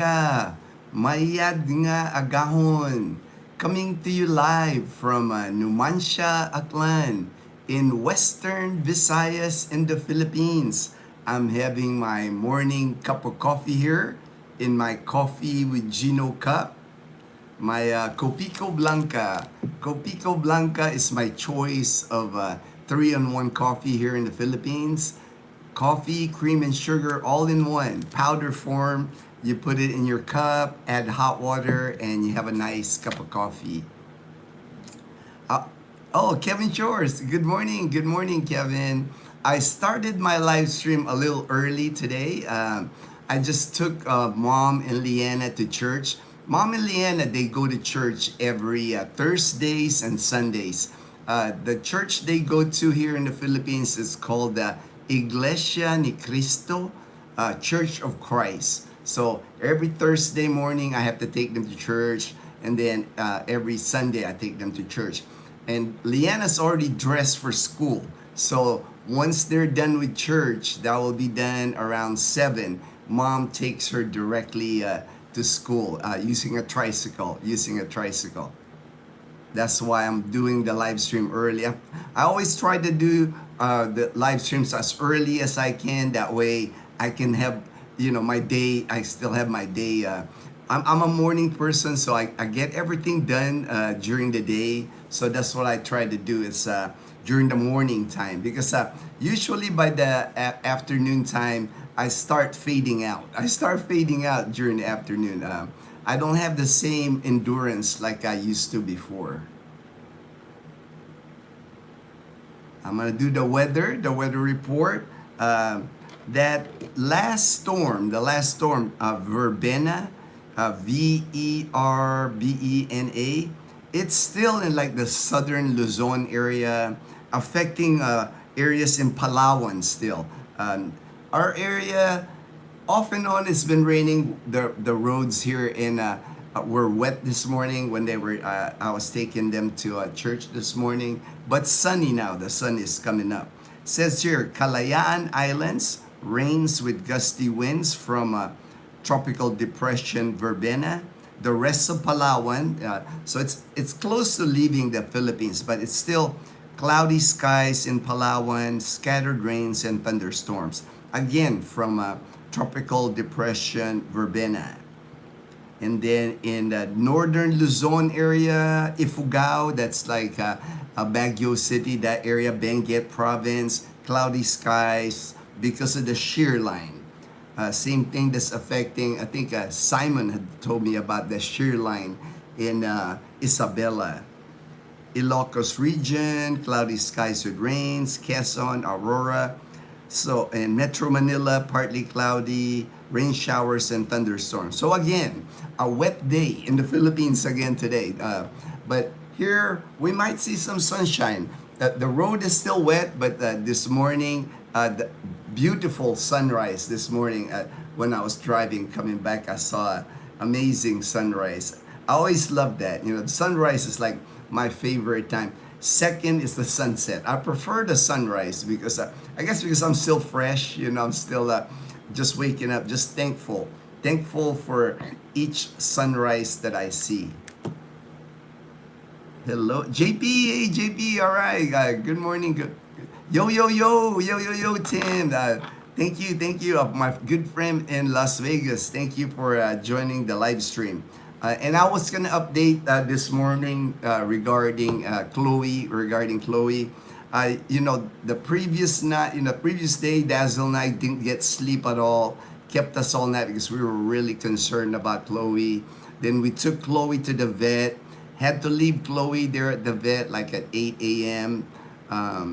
Mayad nga agahon. Coming to you live from Numancia, Aklan in Western Visayas in the Philippines. I'm having my morning cup of coffee here in my coffee with Ginno cup. My Copico Blanca. Copico Blanca is my choice of 3-in-1 coffee here in the Philippines. Coffee, cream, and sugar all in one, powder form. You put it in your cup, add hot water, and you have a nice cup of coffee. Uh, oh, Kevin Shores. Good morning. Good morning, Kevin. I started my live stream a little early today. I just took Mom and Leanna to church. Mom and Leanna, they go to church every Thursdays and Sundays. The church they go to here in the Philippines is called Iglesia ni Cristo, Church of Christ. So every Thursday morning, I have to take them to church, and then every Sunday, I take them to church. And Leanna's already dressed for school. So once they're done with church, that will be done around 7. Mom takes her directly to school using a tricycle. That's why I'm doing the live stream early. I always try to do the live streams as early as I can. That way I can have, my day. I still have my day. I'm a morning person, so I get everything done during the day. So that's what I try to do is during the morning time. Because usually by the afternoon time, I start fading out. During the afternoon. I don't have the same endurance like I used to before. I'm gonna do the weather report. That last storm, Verbena, Verbena, it's still in like the southern Luzon area, affecting areas in Palawan still. Our area, off and on, it's been raining. The roads here in were wet this morning when they were. I was taking them to church this morning, but sunny now. The sun is coming up. Says here, Kalayaan Islands rains with gusty winds from tropical depression Verbena. The rest of Palawan, so it's close to leaving the Philippines, but it's still cloudy skies in Palawan, scattered rains and thunderstorms. Again, from tropical depression Verbena. And then in the northern Luzon area, Ifugao, that's like Baguio City, that area, Benguet province, cloudy skies because of the shear line. Same thing that's affecting, I think Simon had told me about the shear line in Isabela. Ilocos region, cloudy skies with rains, Quezon, Aurora. So in Metro Manila, partly cloudy, rain showers and thunderstorms. So again, a wet day in the Philippines again today. But here, we might see some sunshine. The road is still wet, but this morning, the beautiful sunrise this morning. When I was driving, coming back, I saw amazing sunrise. I always love that. The sunrise is like my favorite time. Second is the sunset. I prefer the sunrise because I guess because I'm still fresh. I'm still just waking up, just thankful for each sunrise that I see. Hello, JP. Hey, JP. All right. Good morning. Good. Yo, Tim. Thank you, my good friend in Las Vegas. Thank you for joining the live stream. And I was gonna update this morning regarding Chloe. The previous night, previous day, Dazzle and I didn't get sleep at all. Kept us all night because we were really concerned about Chloe. Then we took Chloe to the vet. Had to leave Chloe there at the vet like at 8 a.m.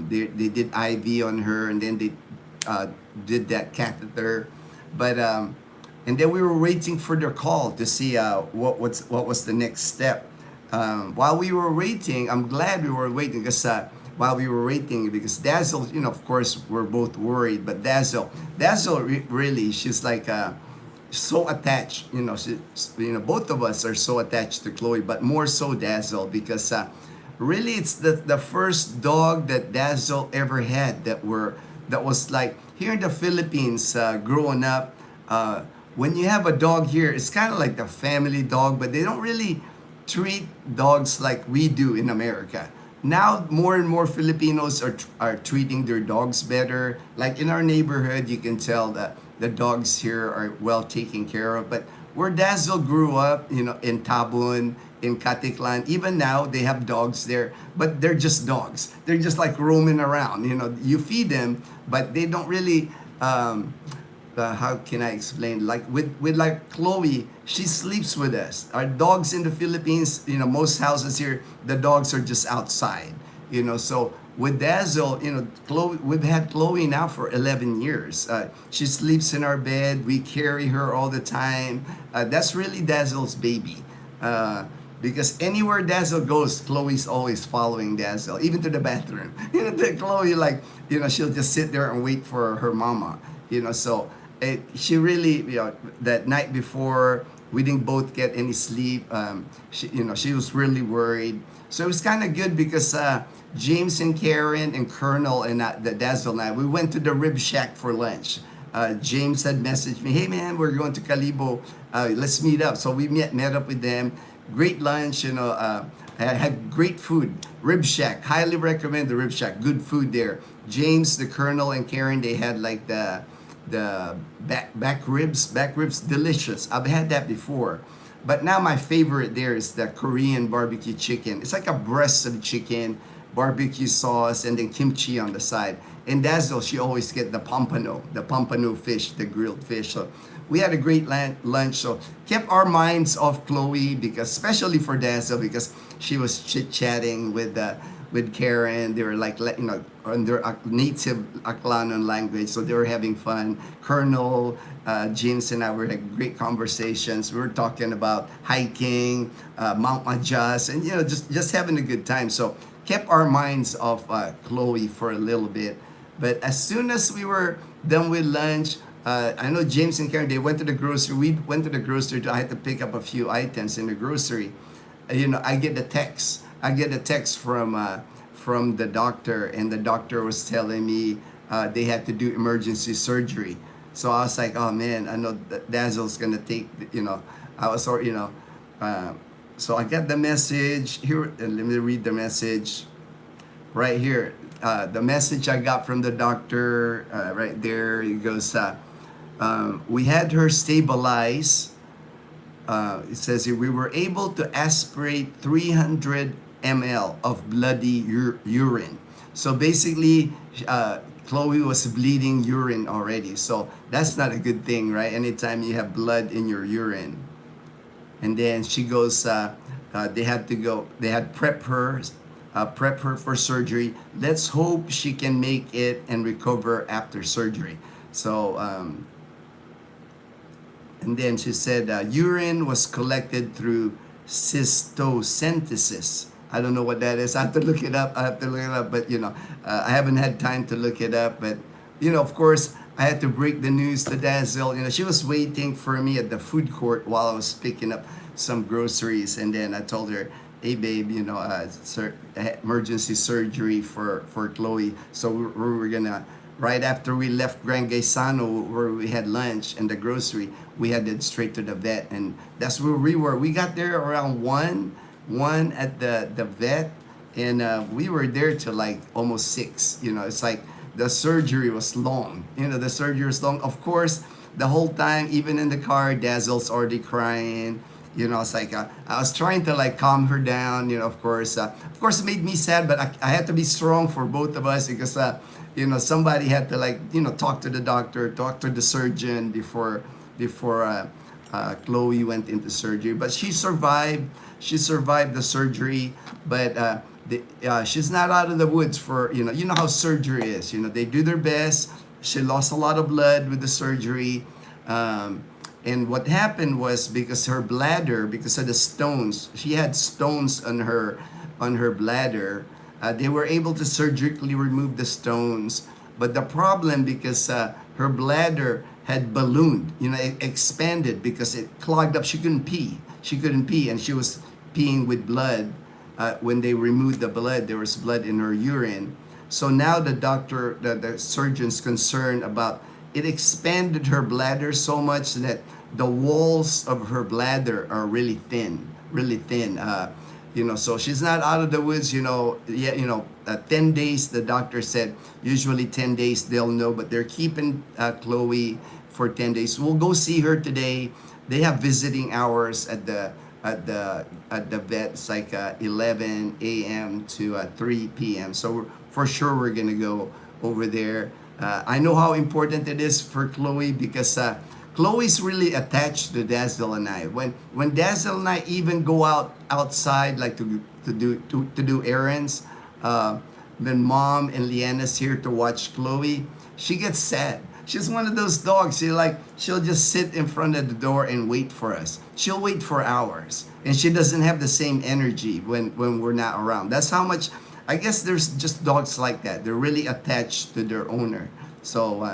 They did IV on her, and then they did that catheter. But and then we were waiting for their call to see what was the next step. While we were waiting, I'm glad we were waiting because because Dazzle, of course, we're both worried. But Dazzle, really, she's like so attached. Both of us are so attached to Chloe, but more so Dazzle because really it's the first dog that Dazzle ever had that was like here in the Philippines growing up. when you have a dog here, it's kind of like the family dog, but they don't really treat dogs like we do in America. Now, more and more Filipinos are treating their dogs better. Like in our neighborhood, you can tell that the dogs here are well taken care of. But where Dazzle grew up, in Tabun, in Katiklan, even now they have dogs there, but they're just dogs. They're just like roaming around. You feed them, but they don't really. How can I explain? Like with like Chloe, she sleeps with us. Our dogs in the Philippines, most houses here, the dogs are just outside. So with Dazzle, Chloe, we've had Chloe now for 11 years. She sleeps in our bed. We carry her all the time. That's really Dazzle's baby. Because anywhere Dazzle goes, Chloe's always following Dazzle, even to the bathroom. Chloe, like, she'll just sit there and wait for her mama. So she really, that night before, we didn't both get any sleep. She was really worried. So it was kind of good because James and Karen and Colonel and the Dazzle and I, we went to the Rib Shack for lunch. James had messaged me, hey man, we're going to Calibo. Let's meet up. So we met up with them. Great lunch, had great food. Rib Shack, highly recommend the Rib Shack. Good food there. James, the Colonel, and Karen, they had like the back ribs, delicious. I've had that before. But now my favorite there is the Korean barbecue chicken. It's like a breast of chicken, barbecue sauce, and then kimchi on the side. And Dazzle, she always get the pompano fish, the grilled fish. So we had a great lunch. So kept our minds off Chloe, because especially for Dazzle, because she was chit-chatting with Karen. They were like, on their native Aklanon language, so they were having fun. Colonel, James and I were having great conversations. We were talking about hiking, Mount Majas, and just having a good time. So kept our minds off Chloe for a little bit. But as soon as we were done with lunch, I know James and Karen, they went to the grocery. We went to the grocery. I had to pick up a few items in the grocery. I get a text from the doctor, and the doctor was telling me they had to do emergency surgery. So I was like, oh man, I know that Dazzle's gonna take, I was sort, so I got the message here, and let me read the message right here. The message I got from the doctor, right there, it goes, we had her stabilize. It says here, we were able to aspirate 300 ml of bloody urine. So basically, Chloe was bleeding urine already. So that's not a good thing, right? Anytime you have blood in your urine. And then she goes, they had prep her for surgery. Let's hope she can make it and recover after surgery. So, and then she said, urine was collected through cystocentesis. I don't know what that is. I have to look it up. But I haven't had time to look it up. But of course, I had to break the news to Dazzle. She was waiting for me at the food court while I was picking up some groceries, and then I told her, hey babe, emergency surgery for Chloe. So we were gonna, right after we left Gran Gaisano, where we had lunch and the grocery, we headed straight to the vet, and that's where we were. We got there around one at the vet, and we were there till like almost 6. It's like the surgery was long. The surgery was long. Of course, the whole time, even in the car, Dazzle's already crying. It's like I was trying to like calm her down. Of course, it made me sad, but I had to be strong for both of us, because somebody had to talk to the doctor, talk to the surgeon before Chloe went into surgery. But she survived. She survived the surgery, but she's not out of the woods for how surgery is. They do their best. She lost a lot of blood with the surgery. And what happened was, because her bladder, because of the stones, she had stones on her bladder. They were able to surgically remove the stones, but the problem, because her bladder had ballooned, it expanded because it clogged up. She couldn't pee, and she was peeing with blood. When they removed the blood, there was blood in her urine. So now the doctor, the surgeon's concerned about it, expanded her bladder so much that the walls of her bladder are really thin, really thin. So she's not out of the woods, yet, 10 days, the doctor said, usually 10 days they'll know, but they're keeping Chloe for 10 days. We'll go see her today. They have visiting hours at the vet. It's like 11 a.m. to 3 p.m. So for sure we're gonna go over there. I know how important it is for Chloe because Chloe's really attached to Dazzle and I. When Dazzle and I even go outside like to do errands, when Mom and Leanna's here to watch Chloe, she gets sad. She's one of those dogs. She'll just sit in front of the door and wait for us. She'll wait for hours, and she doesn't have the same energy when we're not around. That's how much. I guess there's just dogs like that. They're really attached to their owner. So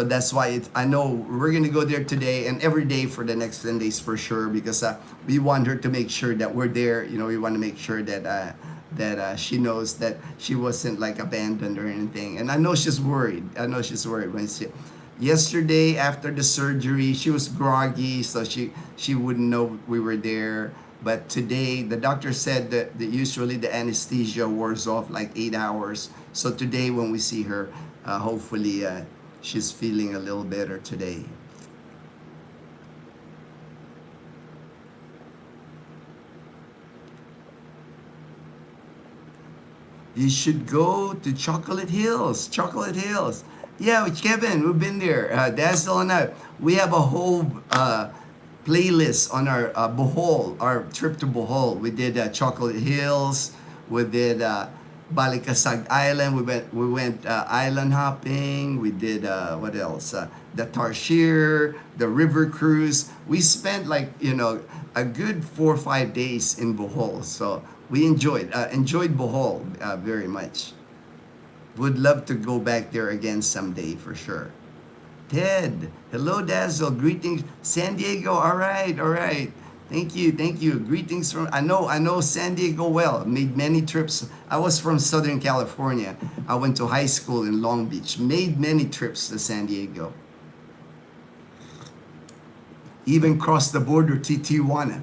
that's why I know we're gonna go there today and every day for the next 10 days for sure, because we want her to make sure that we're there. We want to make sure that she knows that she wasn't like abandoned or anything. And I know she's worried. When yesterday after the surgery, she was groggy, so she wouldn't know we were there. But today, the doctor said that usually the anesthesia wears off like 8 hours. So today, when we see her, hopefully she's feeling a little better today. You should go to Chocolate Hills. Chocolate Hills. Yeah, with Kevin, we've been there. Dazzle and I, we have a whole playlist on our Bohol, our trip to Bohol. We did Chocolate Hills. We did Balikasag Island. We went island hopping. We did what else? The Tarshir, the river cruise. We spent a good 4 or 5 days in Bohol. So we enjoyed Bohol very much. Would love to go back there again someday for sure. Ted, hello Dazzle, greetings. San Diego, all right. Thank you. Greetings from, I know San Diego well. Made many trips. I was from Southern California. I went to high school in Long Beach. Made many trips to San Diego. Even crossed the border to Tijuana.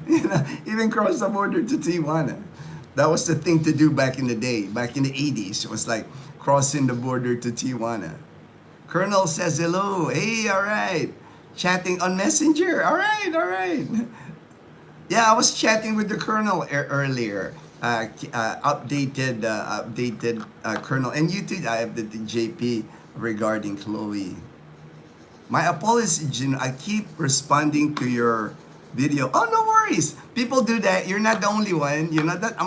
Even crossed the border to Tijuana. That was the thing to do back in the day. Back in the 80s, it was like crossing the border to Tijuana. Colonel says hello. Hey, all right. Chatting on Messenger. All right. Yeah, I was chatting with the Colonel earlier. Updated Colonel. And you too, I have the JP regarding Chloe. My apologies, Ginno. I keep responding to your video. Oh, no worries. People do that. You're not the only one. You're not that.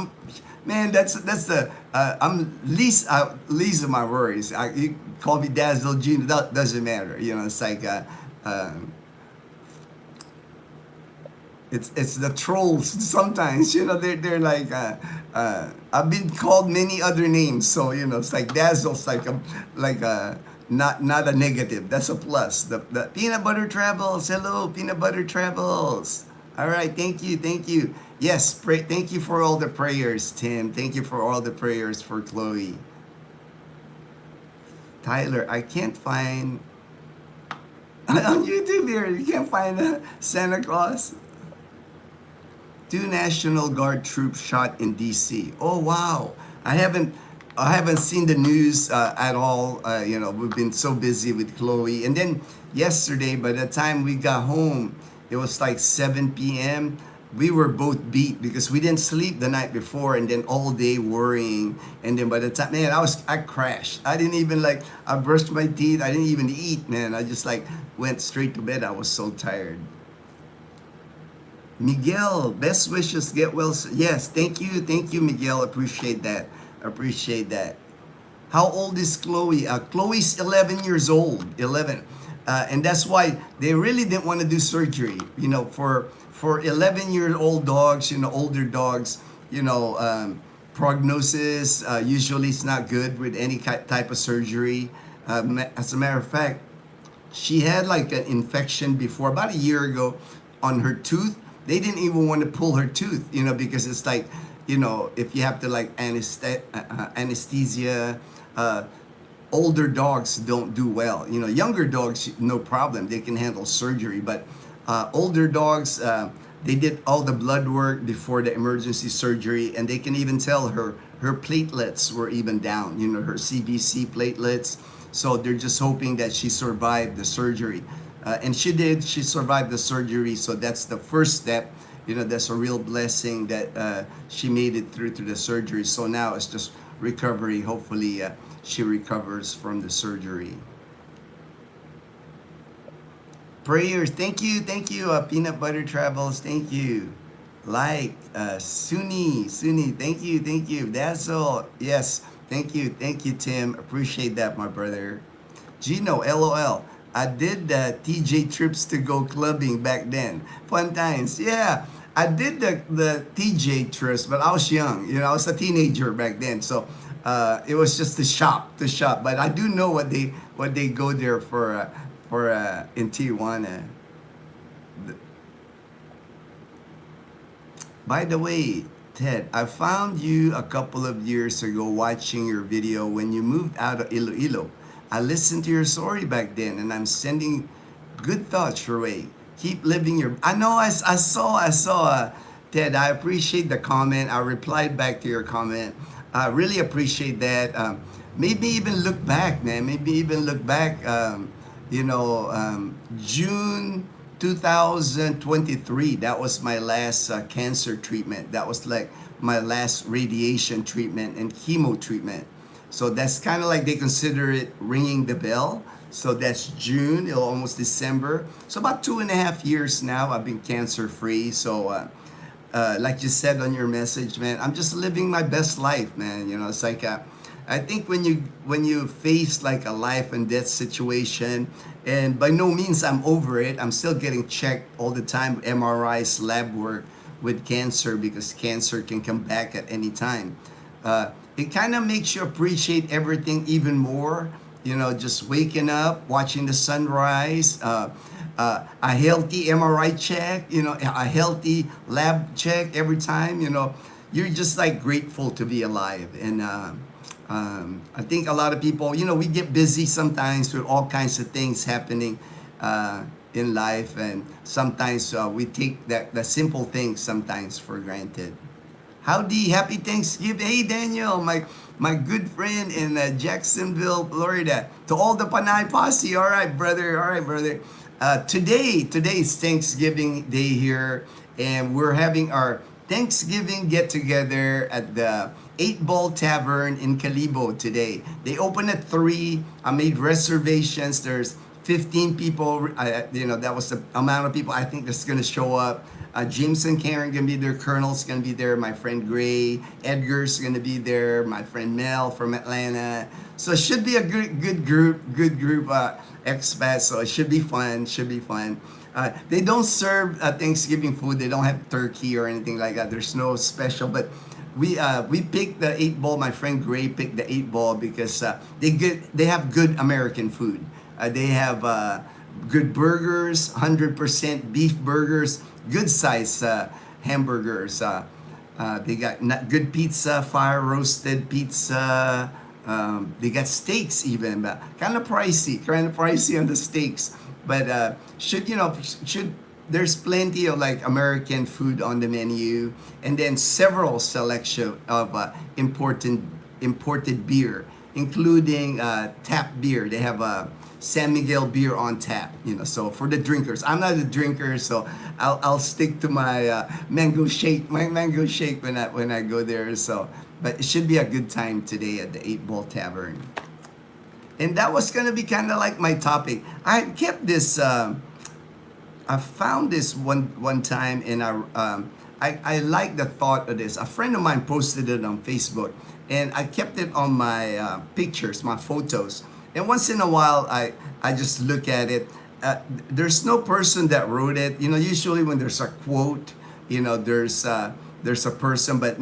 Man, that's the I'm least of my worries. You call me Dazzle Ginno. That doesn't matter. It's like it's the trolls sometimes. They're like I've been called many other names. So it's like Dazzle's like not a negative. That's a plus. The Peanut Butter Travels. Hello, Peanut Butter Travels. All right, thank you. Yes, thank you for all the prayers, Tim. Thank you for all the prayers for Chloe. Tyler, I can't find on YouTube here. You can't find Santa Claus. 2 National Guard troops shot in D.C. Oh wow, I haven't seen the news at all. We've been so busy with Chloe. And then yesterday, by the time we got home, it was like 7 p.m. We were both beat because we didn't sleep the night before, and then all day worrying. And then by the time, man, I crashed. I didn't even I brushed my teeth. I didn't even eat, man. I just went straight to bed. I was so tired. Miguel, best wishes, get well. Yes, thank you, Miguel. Appreciate that. How old is Chloe? Chloe's 11 years old. 11. And that's why they really didn't want to do surgery. For 11-year-old dogs, older dogs, prognosis usually is not good with any type of surgery. As a matter of fact, she had an infection before, about a year ago, on her tooth. They didn't even want to pull her tooth, because it's if you have to anesthesia, older dogs don't do well. Younger dogs, no problem. They can handle surgery. But older dogs, they did all the blood work before the emergency surgery, and they can even tell her platelets were even down, you know, her CBC platelets. So they're just hoping that she survived the surgery. And she did, she survived the surgery. So that's the first step. You know, that's a real blessing that she made it through to the surgery. So now it's just recovery. Hopefully she recovers from the surgery. Prayers, thank you, Peanut Butter Travels, thank you. Like, Suni, thank you. That's all. Yes, thank you, Tim. Appreciate that, my brother. Ginno, LOL. I did the TJ trips to go clubbing back then. Fun times. Yeah, I did the TJ trips, but I was young. You know, I was a teenager back then, so it was just to shop. But I do know what they go there for in Tijuana. By the way, Ted, I found you a couple of years ago watching your video when you moved out of Iloilo. I listened to your story back then, and I'm sending good thoughts your way. Keep living your. I know. I saw. Ted, I appreciate the comment. I replied back to your comment. I really appreciate that. Maybe even look back, man. Maybe even look back. June 2023. That was my last cancer treatment. That was like my last radiation treatment and chemo treatment. So that's kind of like they consider it ringing the bell. So that's June, almost December. So about 2.5 years now, I've been cancer free. So like you said on your message, man, I'm just living my best life, man. You know, it's like I think when you face like a life and death situation, and by no means I'm over it. I'm still getting checked all the time, MRIs, lab work with cancer, because cancer can come back at any time. It kind of makes you appreciate everything even more. You know, just waking up, watching the sunrise, a healthy MRI check, you know, a healthy lab check every time. You know, you're just like grateful to be alive. And I think a lot of people, you know, we get busy sometimes with all kinds of things happening in life, and sometimes we take the simple things sometimes for granted. Howdy, happy Thanksgiving. Hey Daniel, my good friend in Jacksonville, Florida. To all the Panay posse. All right, brother. Today's Thanksgiving Day here, and we're having our Thanksgiving get together at the 8 Ball Tavern in Calibo today. They open at 3. I made reservations. There's 15 people. You know, that was the amount of people I think that's going to show up. James and Karen going to be there. Colonel's going to be there. My friend Gray. Edgar's going to be there. My friend Mel from Atlanta. So it should be a good group expats. So it should be fun. They don't serve Thanksgiving food. They don't have turkey or anything like that. There's no special. But we picked the 8 Ball. My friend Gray picked the 8 Ball because they have good American food. They have good burgers, 100% beef burgers, good size hamburgers. They got good pizza, fire roasted pizza. They got steaks even, but kind of pricey on the steaks. But there's plenty of like American food on the menu, and then several selection of imported beer, including tap beer. They have a San Miguel beer on tap, you know. So for the drinkers, I'm not a drinker, so I'll stick to my mango shake when I go there. So, but it should be a good time today at the 8 Ball Tavern. And that was gonna be kind of like my topic. I kept this. I found this one time, and I like the thought of this. A friend of mine posted it on Facebook, and I kept it on my pictures, my photos. And once in a while, I just look at it. There's no person that wrote it. You know, usually when there's a quote, you know, there's a person, but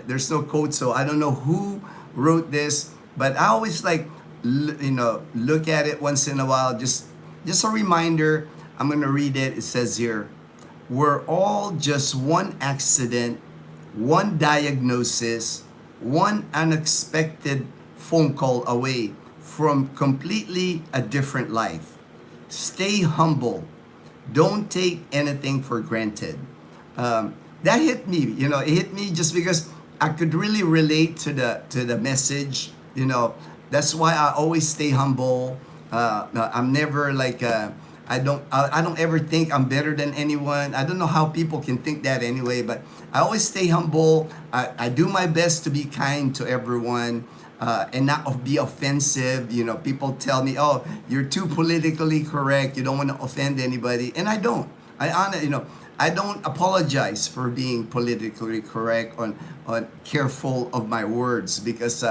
there's no quote. So I don't know who wrote this, but I always like, look at it once in a while. Just a reminder. I'm gonna read it. It says here, we're all just one accident, one diagnosis, one unexpected phone call away from completely a different life. Stay humble. Don't take anything for granted. That hit me. It hit me just because I could really relate to the message. That's why I always stay humble. I'm never like I don't ever think I'm better than anyone. I don't know how people can think that anyway, but I always stay humble. I do my best to be kind to everyone. And not be offensive. People tell me, "Oh, you're too politically correct. You don't want to offend anybody," and I don't. I don't apologize for being politically correct on careful of my words because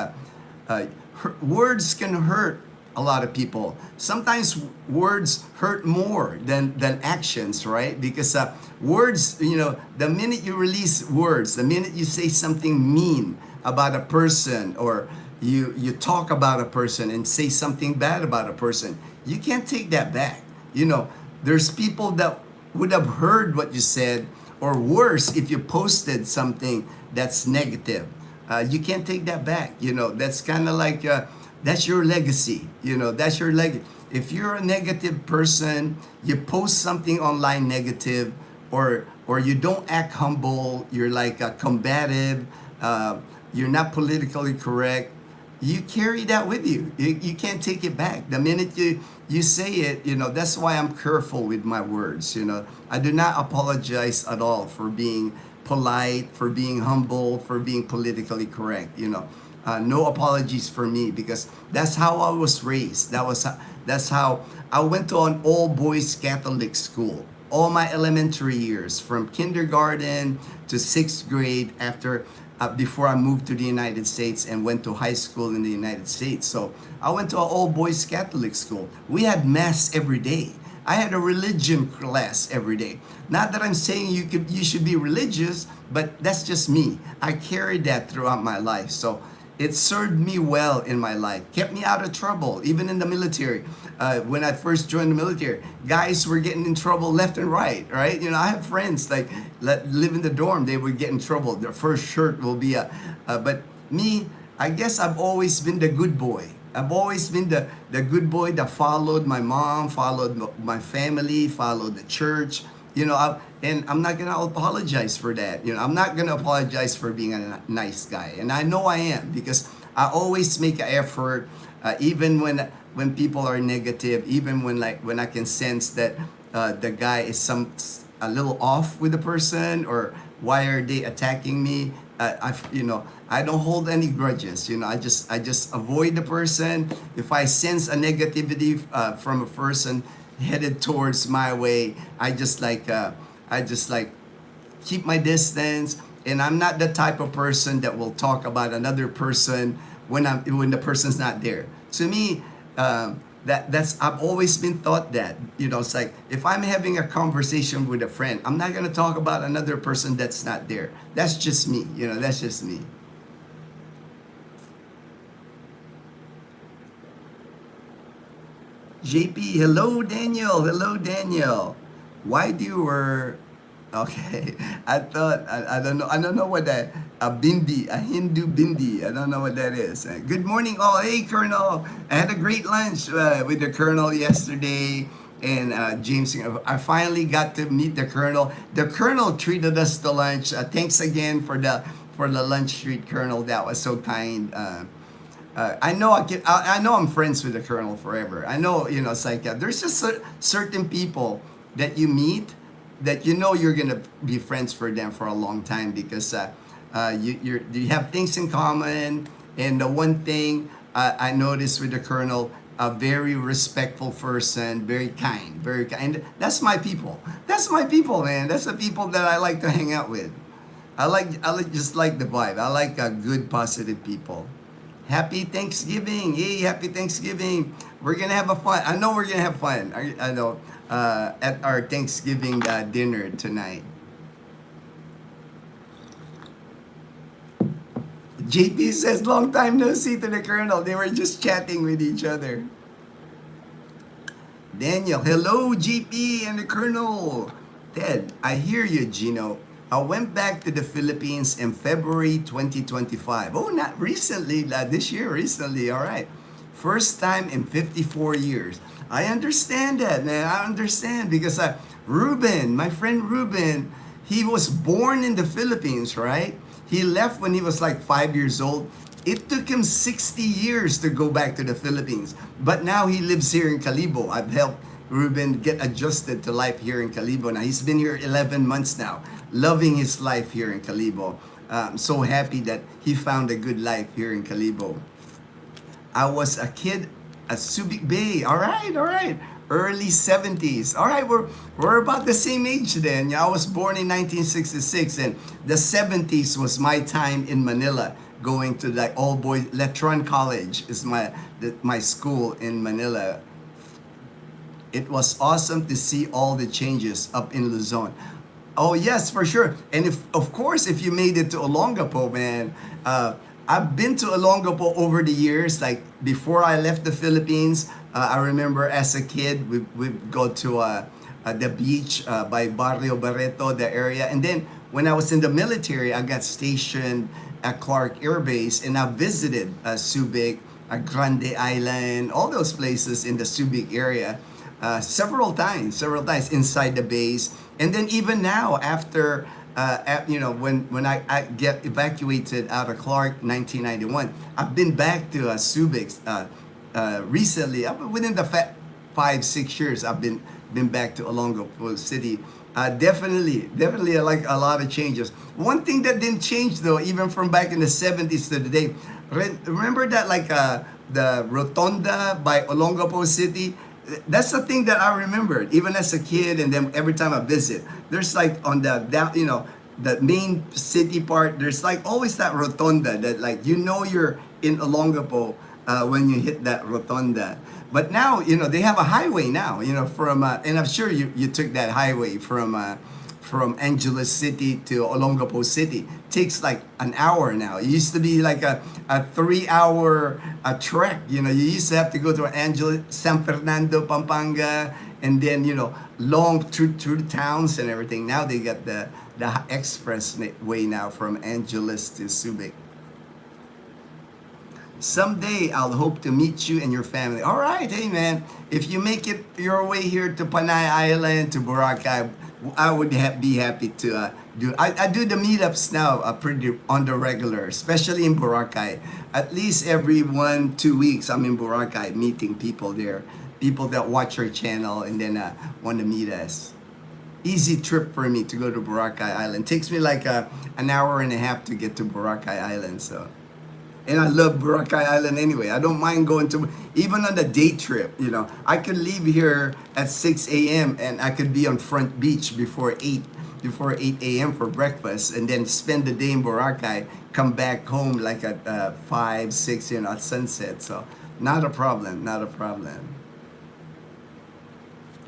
words can hurt a lot of people. Sometimes words hurt more than actions, right? Because words, the minute you release words, the minute you say something mean about a person, or you talk about a person and say something bad about a person, you can't take that back. There's people that would have heard what you said, or worse, if you posted something that's negative. You can't take that back. That's kind of like that's your legacy. That's your legacy. If you're a negative person, you post something online negative, or you don't act humble, you're like combative, you're not politically correct, you carry that with you. You can't take it back. The minute you say it, that's why I'm careful with my words. I do not apologize at all for being polite, for being humble, for being politically correct. No apologies for me, because that's how I was raised. That's how I went to an all boys Catholic school all my elementary years, from kindergarten to 6th grade, before I moved to the United States and went to high school in the United States. So I went to an all boys Catholic school. We had mass every day. I had a religion class every day. Not that I'm saying you should be religious, but that's just me. I carried that throughout my life. So it served me well in my life, kept me out of trouble, even in the military. When I first joined the military, guys were getting in trouble left and right, right? I have friends like live in the dorm, they would get in trouble. Their first shirt will be but me, I guess I've always been the good boy. I've always been the good boy that followed my mom, followed my family, followed the church. And I'm not gonna apologize for that. I'm not gonna apologize for being a nice guy, and I know I am, because I always make an effort, even when people are negative, even when I can sense that the guy is a little off with the person, or why are they attacking me? I don't hold any grudges. I just avoid the person. If I sense a negativity from a person headed towards my way, I just keep my distance. And I'm not the type of person that will talk about another person when the person's not there. To me, that's I've always been taught that. It's like, if I'm having a conversation with a friend, I'm not gonna talk about another person that's not there. That's just me. That's just me. JP, hello Daniel. Hello Daniel. Why do you wear? Okay, I don't know. I don't know what that a bindi, a Hindu bindi. I don't know what that is. Good morning, all. Hey, Colonel. I had a great lunch with the Colonel yesterday, and James. I finally got to meet the Colonel. The Colonel treated us to lunch. Thanks again for the lunch treat, Colonel. That was so kind. I know I know I'm friends with the Colonel forever. I know, it's like there's just certain people that you meet that you're gonna be friends for them for a long time, because you have things in common. And the one thing I noticed with the Colonel, a very respectful person, very kind, very kind. That's my people. That's my people, man. That's the people that I like to hang out with. Just like the vibe. I like good, positive people. Happy Thanksgiving. Hey, happy Thanksgiving. We're going to have a fun. I know we're going to have fun. I know. At our Thanksgiving dinner tonight. JP says, long time no see to the Colonel. They were just chatting with each other. Daniel, hello, JP and the Colonel. Ted, I hear you, Ginno. I went back to the Philippines in February 2025. Oh, not recently, this year, recently, all right. First time in 54 years. I understand that, man. I understand because Ruben, my friend Ruben, he was born in the Philippines, right? He left when he was like 5 years old. It took him 60 years to go back to the Philippines. But now he lives here in Calibo. I've helped Ruben get adjusted to life here in Calibo. Now he's been here 11 months now, loving his life here in Calibo. I'm so happy that he found a good life here in Calibo. I was a kid at Subic Bay. All right, all right. Early 70s. All right, we're about the same age then. Yeah, I was born in 1966, and the 70s was my time in Manila, going to the all boys Letron College is my school in Manila. It was awesome to see all the changes up in Luzon. Oh yes, for sure. And if of course if you made it to Olongapo, man, I've been to Olongapo over the years. Like before I left the Philippines, I remember as a kid we'd go to the beach by Barrio Barreto, the area, and then when I was in the military, I got stationed at Clark Air Base, and I visited Subic, Grande Island, all those places in the Subic area. Several times inside the base, and then even now after when I get evacuated out of Clark 1991, I've been back to Subic recently. Within the 5-6 years, I've been back to Olongapo City. Definitely I like a lot of changes. One thing that didn't change though, even from back in the 70s to today, remember that like the Rotonda by Olongapo City. That's the thing that I remembered, even as a kid, and then every time I visit, there's like on the down, the main city part, there's like always that rotonda that like you're in Olongapo when you hit that rotonda. But now they have a highway now, from and I'm sure you took that highway from Angeles City to Olongapo City. Takes like an hour now. It used to be like a 3-hour trek. You used to have to go to Angeles, San Fernando, Pampanga, and then long through towns and everything. Now they got the express way now from Angeles to Subic. Someday I'll hope to meet you and your family. All right, hey man, if you make it your way here to Panay Island, to Boracay, I would be happy to do. I do the meetups now pretty on the regular, especially in Boracay. At least every 1-2 weeks, I'm in Boracay meeting people there, people that watch our channel and then want to meet us. Easy trip for me to go to Boracay Island. Takes me like an hour and a half to get to Boracay Island. So. And I love Boracay Island anyway. I don't mind going to, even on the day trip, I could leave here at 6 a.m. and I could be on Front Beach before 8 a.m. for breakfast, and then spend the day in Boracay, come back home like at 5, 6, at sunset. So not a problem.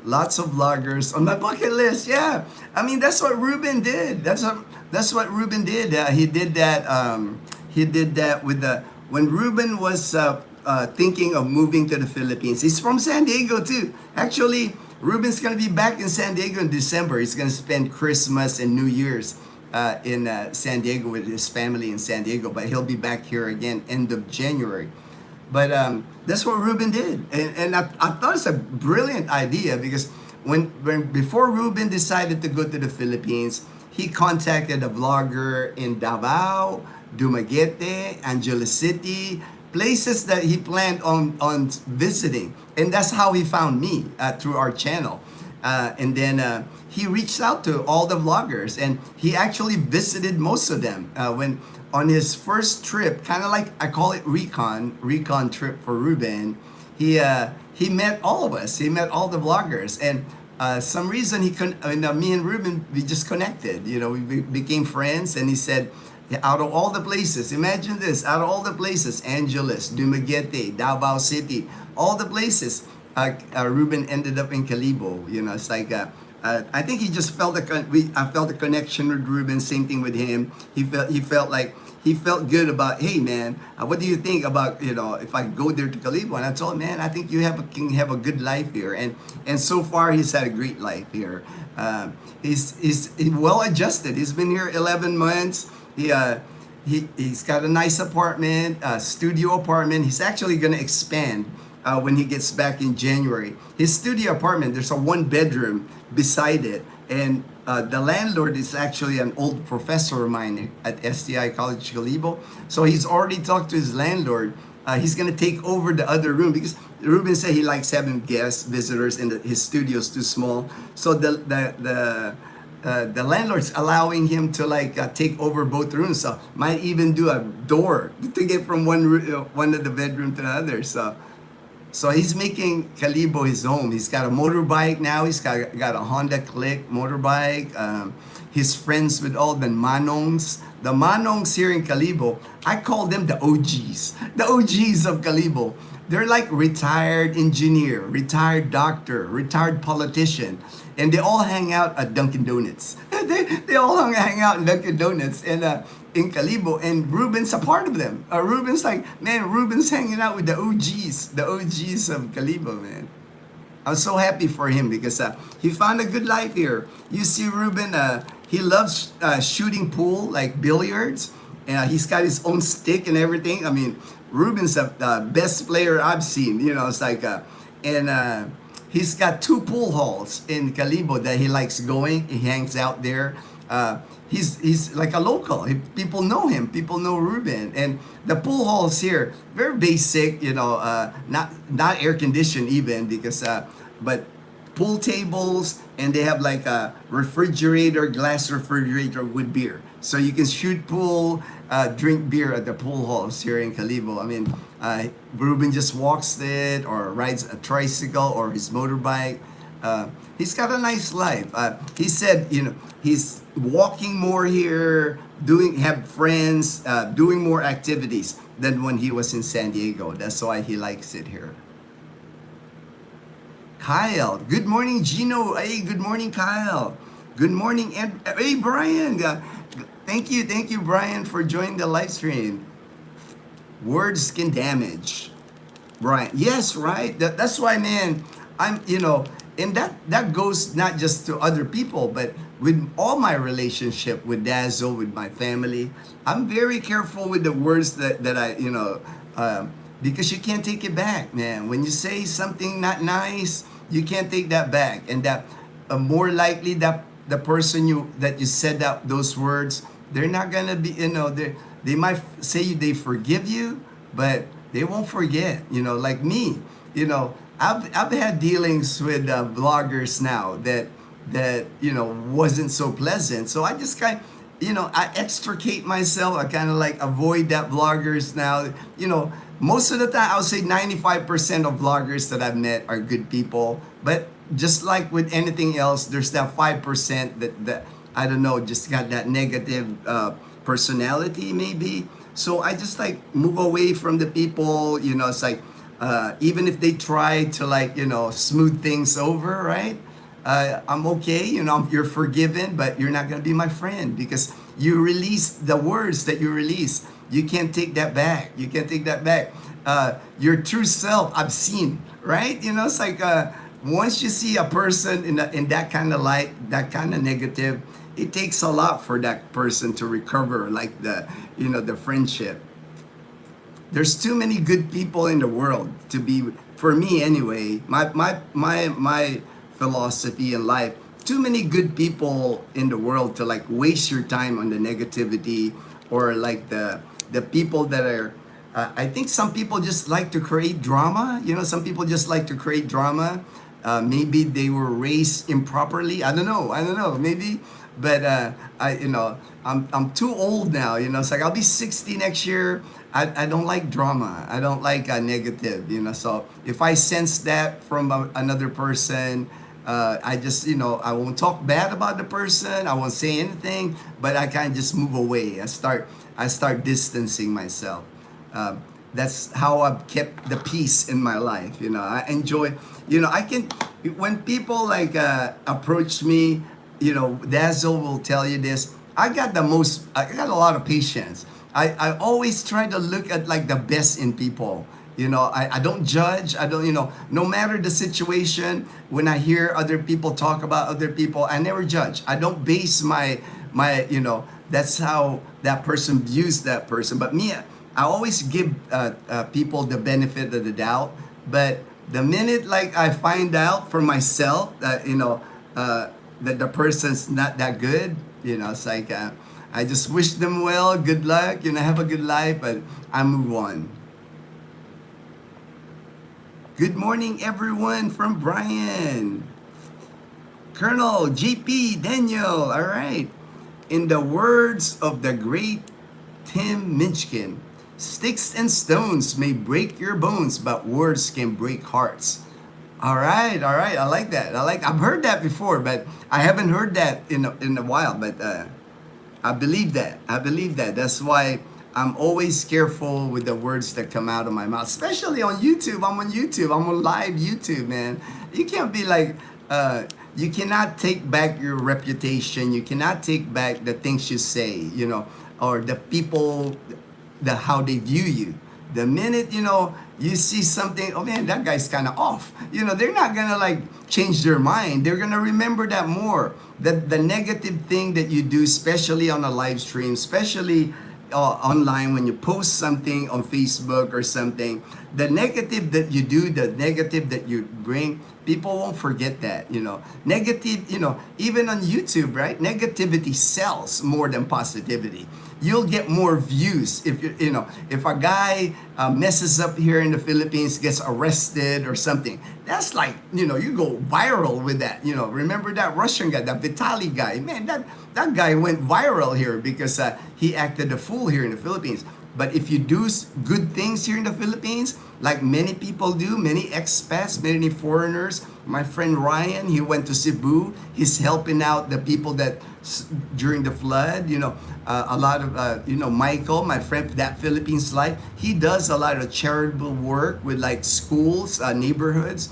Lots of vloggers on my bucket list. Yeah, I mean that's what Ruben did. That's what Ruben did. He did that. He did that when Ruben was thinking of moving to the Philippines. He's from San Diego too. Actually, Ruben's gonna be back in San Diego in December. He's gonna spend Christmas and New Year's in San Diego with his family in San Diego. But he'll be back here again end of January. But that's what Ruben did, and I thought it's a brilliant idea because before Ruben decided to go to the Philippines, he contacted a vlogger in Davao, Dumaguete, Angeles City, places that he planned on visiting, and that's how he found me through our channel. And then he reached out to all the vloggers, and he actually visited most of them. When on his first trip, kind of like I call it recon trip for Ruben, he met all of us. He met all the vloggers, and some reason me and Ruben, we just connected. We became friends, and he said, out of all the places, imagine this, out of all the places, Angeles, Dumaguete, Davao City, all the places, Ruben ended up in Calibo. It's like I think he just felt I felt a connection with Ruben. Same thing with him. He felt good about, hey man, what do you think about if I go there to Calibo? And I told him, man, I think you can have a good life here, and so far he's had a great life here. He's well adjusted. He's been here 11 months. he's got a nice apartment, a studio apartment. He's actually going to expand when he gets back in January. His studio apartment, there's a 1 bedroom beside it, and the landlord is actually an old professor of mine at STI College Calibo. So he's already talked to his landlord. He's gonna take over the other room because Ruben said he likes having guests, visitors, and his studio's too small. So the landlord's allowing him to take over both rooms. So might even do a door to get from one of the bedroom to the other. So he's making Calibo his home. He's got a motorbike now. He's got a Honda Click motorbike. He's friends with all the Manongs. The Manongs here in Calibo, I call them the OGs. The OGs of Calibo. They're like retired engineer, retired doctor, retired politician. And they all hang out at Dunkin' Donuts. they all hang out in Dunkin' Donuts and in Calibo. And Ruben's a part of them. Ruben's Ruben's hanging out with the OGs of Calibo, man. I'm so happy for him because he found a good life here. You see Ruben, he loves shooting pool, like billiards. And he's got his own stick and everything. I mean, Ruben's the best player I've seen. You know, it's like, he's got 2 pool halls in Calibo that he likes going. He hangs out there. He's like a local. People know him. People know Ruben. And the pool halls here, very basic. You know, not air conditioned even because, but pool tables, and they have like a glass refrigerator with beer. So you can shoot pool, drink beer at the pool halls here in Calibo. I mean, Ruben just walks it or rides a tricycle or his motorbike. He's got a nice life. He said, you know, he's walking more here, have friends, doing more activities than when he was in San Diego. That's why he likes it here. Kyle, good morning, Ginno. Hey, good morning, Kyle. Good morning, hey, Brian. Thank you, Brian, for joining the live stream. Words can damage, Brian. Yes, right. That's why, man. And that goes not just to other people, but with all my relationship with Dazzle, with my family. I'm very careful with the words that I, because you can't take it back, man. When you say something not nice, you can't take that back, and that more likely that the person that you said those words, they're not gonna be, they might say they forgive you, but they won't forget. Like me, I've had dealings with bloggers now that wasn't so pleasant. So I just I extricate myself. I kind of like avoid that bloggers now. Most of the time, I would say 95% of vloggers that I've met are good people. But just like with anything else, there's that 5% that I don't know, just got that negative personality maybe. So I just like move away from the people. It's like even if they try to smooth things over, right? I'm okay. You're forgiven, but you're not gonna be my friend because you release the words that you release. You can't take that back. You can't take that back. Your true self, I've seen, right? It's like once you see a person in that kind of light, that kind of negative, it takes a lot for that person to recover, like the friendship. There's too many good people in the world to be, for me anyway. My philosophy in life. Too many good people in the world to waste your time on the negativity or the people that are. I think some people just like to create drama. Some people just like to create drama. Maybe they were raised improperly. I don't know. Maybe, but I'm too old now. It's like I'll be 60 next year. I don't like drama. I don't like negative. So if I sense that from another person, I just I won't talk bad about the person. I won't say anything, but I kind of just move away. I start distancing myself. That's how I've kept the peace in my life. I enjoy. I can, when people approach me. Dazzle will tell you this. I got a lot of patience. I always try to look at the best in people. I don't judge. I don't, no matter the situation, when I hear other people talk about other people, I never judge. I don't base my that's how that person views that person. But me, I always give people the benefit of the doubt. But the minute like I find out for myself that that the person's not that good, it's like I just wish them well, good luck, have a good life, but I move on. Good morning, everyone, from Brian. Colonel GP Daniel, all right. In the words of the great Tim Minchin, sticks and stones may break your bones, but words can break hearts. All right, all right. I like that. I've heard that before, but I haven't heard that in a while. But I believe that. I believe that. That's why I'm always careful with the words that come out of my mouth, especially on YouTube. I'm on YouTube. I'm on live YouTube, man. You can't be like, you cannot take back your reputation. You cannot take back the things you say, or the people, how they view you. The minute, you see something, oh man, that guy's kind of off. They're not going to like change their mind. They're going to remember that more. The negative thing that you do, especially on a live stream, especially online when you post something on Facebook or something, the negative that you do, the negative that you bring, people won't forget that. Negative, even on YouTube, right? Negativity sells more than positivity. You'll get more views if if a guy messes up here in the Philippines, gets arrested or something. That's like, you go viral with that. Remember that Russian guy, that Vitaly guy? Man, that guy went viral here because he acted a fool here in the Philippines. But if you do good things here in the Philippines, like many people do, many expats, many foreigners. My friend Ryan, he went to Cebu. He's helping out the people that during the flood. A lot of Michael, my friend, that Philippines Life. He does a lot of charitable work with like schools, neighborhoods.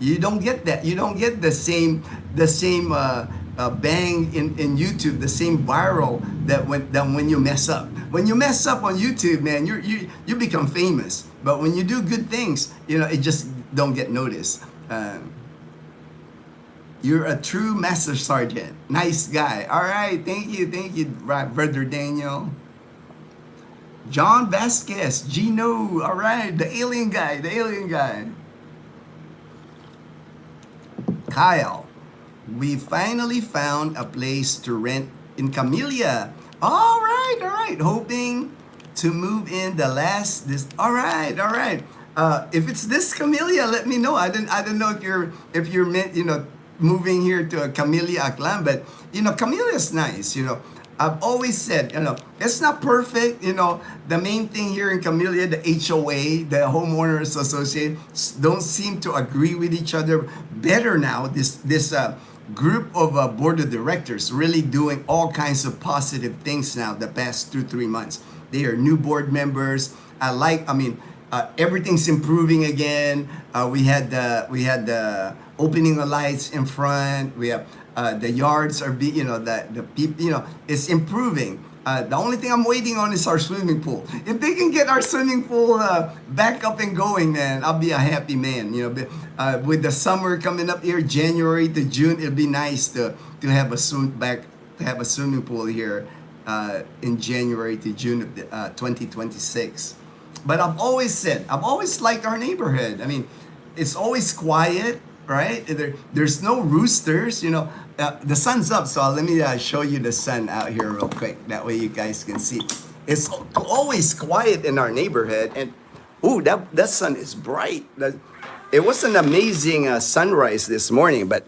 You don't get that. You don't get the same bang in YouTube, the same viral that when you mess up. When you mess up on YouTube, man, you become famous. But when you do good things, it just don't get noticed. You're a true master sergeant. Nice guy. All right, thank you, Brother Daniel. John Vasquez, Ginno. All right, the alien guy. Kyle, we finally found a place to rent in Camellia. All right. Hoping to move in the last this. All right. If it's this Camellia, let me know. I don't know if you're meant moving here to a Camellia Aklan, but Camellia is nice. I've always said, it's not perfect. The main thing here in Camellia, the HOA, the homeowners association, don't seem to agree with each other. Better now, this group of board of directors really doing all kinds of positive things now the past 2-3 months. They are new board members. Everything's improving again. We had the opening the lights in front. We have the yards are the people, it's improving. The only thing I'm waiting on is our swimming pool. If they can get our swimming pool back up and going, man, I'll be a happy man. With the summer coming up here, January to June, it'd be nice to have a swimming pool here in January to June of 2026. But I've always liked our neighborhood. It's always quiet, right? There's no roosters, the sun's up, so let me show you the sun out here real quick. That way you guys can see. It's always quiet in our neighborhood, and that sun is bright. It was an amazing sunrise this morning, but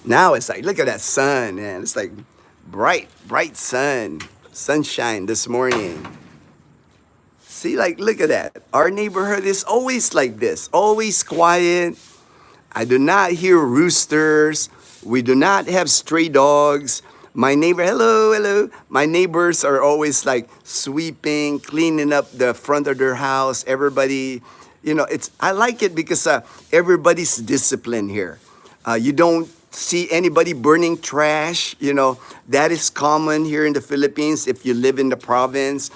now it's like, look at that sun, man. It's like bright sunshine this morning. See, look at that. Our neighborhood is always like this, always quiet. I do not hear roosters. We do not have stray dogs. My neighbor, hello. My neighbors are always like sweeping, cleaning up the front of their house. Everybody, I like it because everybody's disciplined here. You don't see anybody burning trash. That is common here in the Philippines if you live in the province.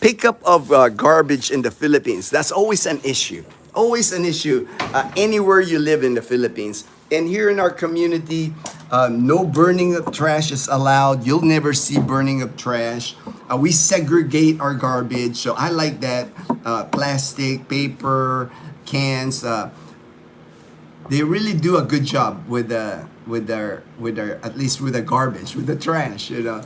Pickup of garbage in the Philippines, that's always an issue. Anywhere you live in the Philippines. And here in our community, No burning of trash is allowed. You'll never see burning of trash. We segregate our garbage, so I like that. Plastic, paper, cans. They really do a good job with their at least with the garbage, with the trash, and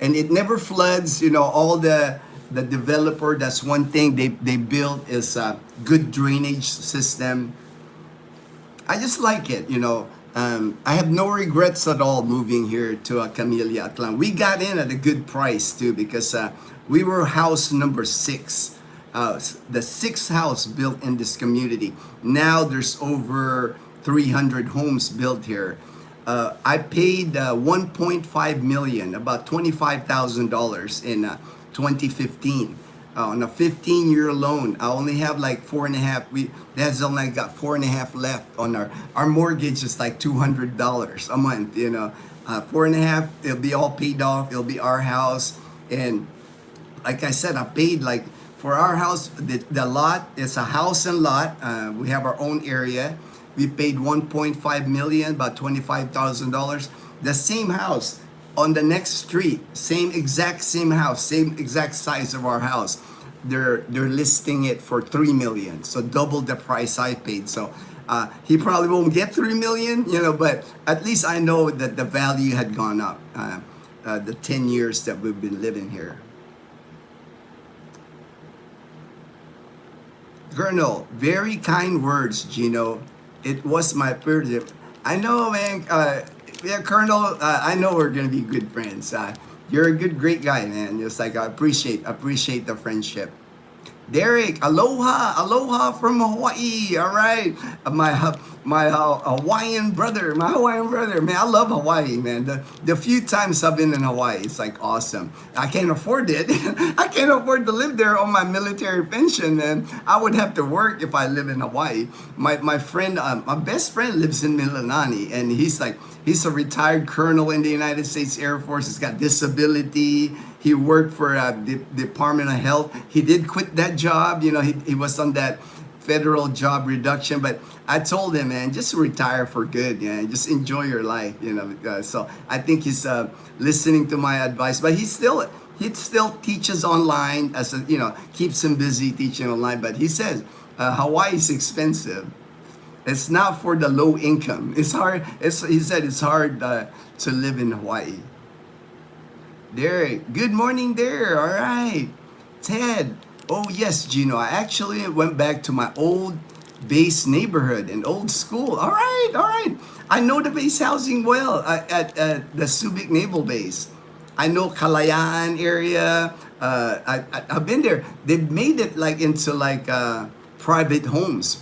it never floods. All the developer, that's one thing they built is a good drainage system. I just like it. I have no regrets at all moving here to Camellia Atlan. We got in at a good price too, because we were house number 6, the 6th house built in this community. Now there's over 300 homes built here. I paid 1.5 million, about $25,000 in 2015. On a 15-year loan. I only have like 4.5. That's only got 4.5 left on our mortgage is like $200 a month. 4.5. It'll be all paid off. It'll be our house. And like I said, I paid like for our house. The lot is a house and lot. We have our own area. We paid 1.5 million, about $25,000. The same house on the next street, same exact house, same exact size of our house. They're listing it for 3 million, so double the price I paid. So he probably won't get 3 million, but at least I know that the value had gone up the 10 years that we've been living here. Colonel, very kind words, Ginno. It was my privilege. I know, man. Yeah, Colonel, I know we're gonna be good friends. You're a great guy, man. Just like I appreciate the friendship. Derek, aloha from Hawaii. All right, my Hawaiian brother, man. I love Hawaii, man. The few times I've been in Hawaii, it's like awesome. I can't afford it. I can't afford to live there on my military pension, man. I would have to work if I live in Hawaii. My friend, my best friend lives in Mililani, and he's a retired colonel in the United States Air Force. He's got disability. He worked for the Department of Health. He did quit that job. He was on that federal job reduction. But I told him, man, just retire for good. Just enjoy your life. So I think he's listening to my advice. But he still teaches online, keeps him busy teaching online. But he says Hawaii is expensive. It's not for the low income. It's hard. He said it's hard to live in Hawaii. Derek, good morning there. All right. Ted, oh yes, Ginno. I actually went back to my old base neighborhood and old school. All right. I know the base housing well at the Subic Naval Base. I know Kalayaan area. I've been there. They've made it into private homes.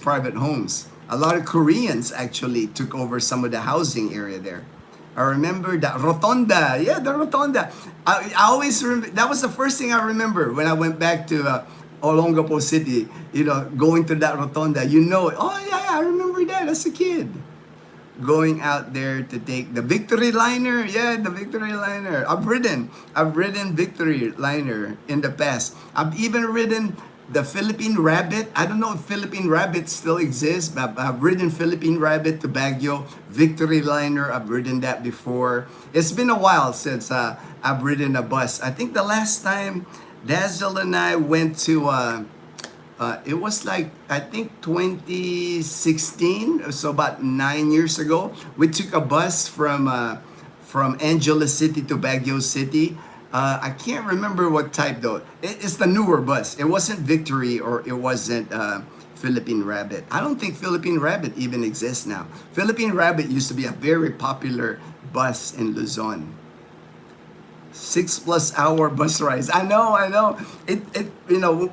A lot of Koreans actually took over some of the housing area there. I remember that Rotonda. Yeah, the Rotonda. I always remember. That was the first thing I remember when I went back to Olongapo City. Going to that Rotonda. Oh yeah, I remember that as a kid. Going out there to take the Victory Liner. Yeah, the Victory Liner. I've ridden Victory Liner in the past. I've even ridden the Philippine Rabbit. I don't know if Philippine Rabbit still exists, but I've ridden Philippine Rabbit to Baguio. Victory Liner, I've ridden that before. It's been a while since I've ridden a bus. I think the last time Dazzle and I went to, it was I think 2016, so about 9 years ago. We took a bus from Angeles City to Baguio City. I can't remember what type though. It's the newer bus. It wasn't Victory or it wasn't Philippine Rabbit. I don't think Philippine Rabbit even exists now. Philippine Rabbit used to be a very popular bus in Luzon. 6+ hour bus rides. I know.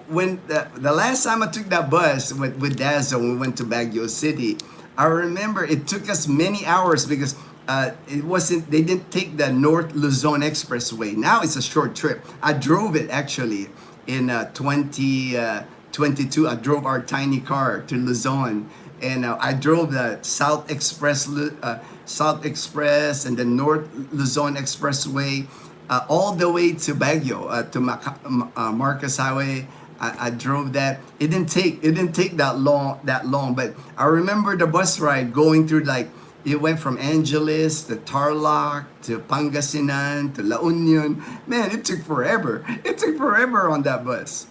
When the last time I took that bus with Dazzle, when we went to Baguio City, I remember it took us many hours because they didn't take the North Luzon Expressway. Now it's a short trip. I drove it actually in 2022. I drove our tiny car to Luzon, and I drove the South Express and the North Luzon Expressway all the way to Baguio to Marcos Highway. I drove that. It didn't take that long. But I remember the bus ride going through It went from Angeles to Tarlac to Pangasinan to La Union. Man, it took forever. It took forever on that bus.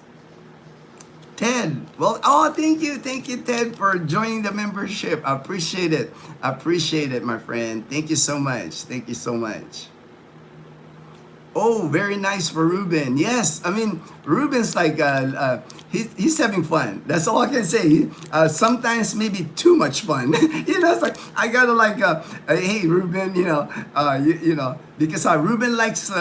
Ted, well, oh, thank you, Ted, for joining the membership. I appreciate it, my friend. Thank you so much. Thank you so much. Oh, very nice for Ruben. Yes, I mean, Ruben's like, he's having fun. That's all I can say. Sometimes maybe too much fun. It's like, I gotta like, hey, Ruben, because Ruben likes,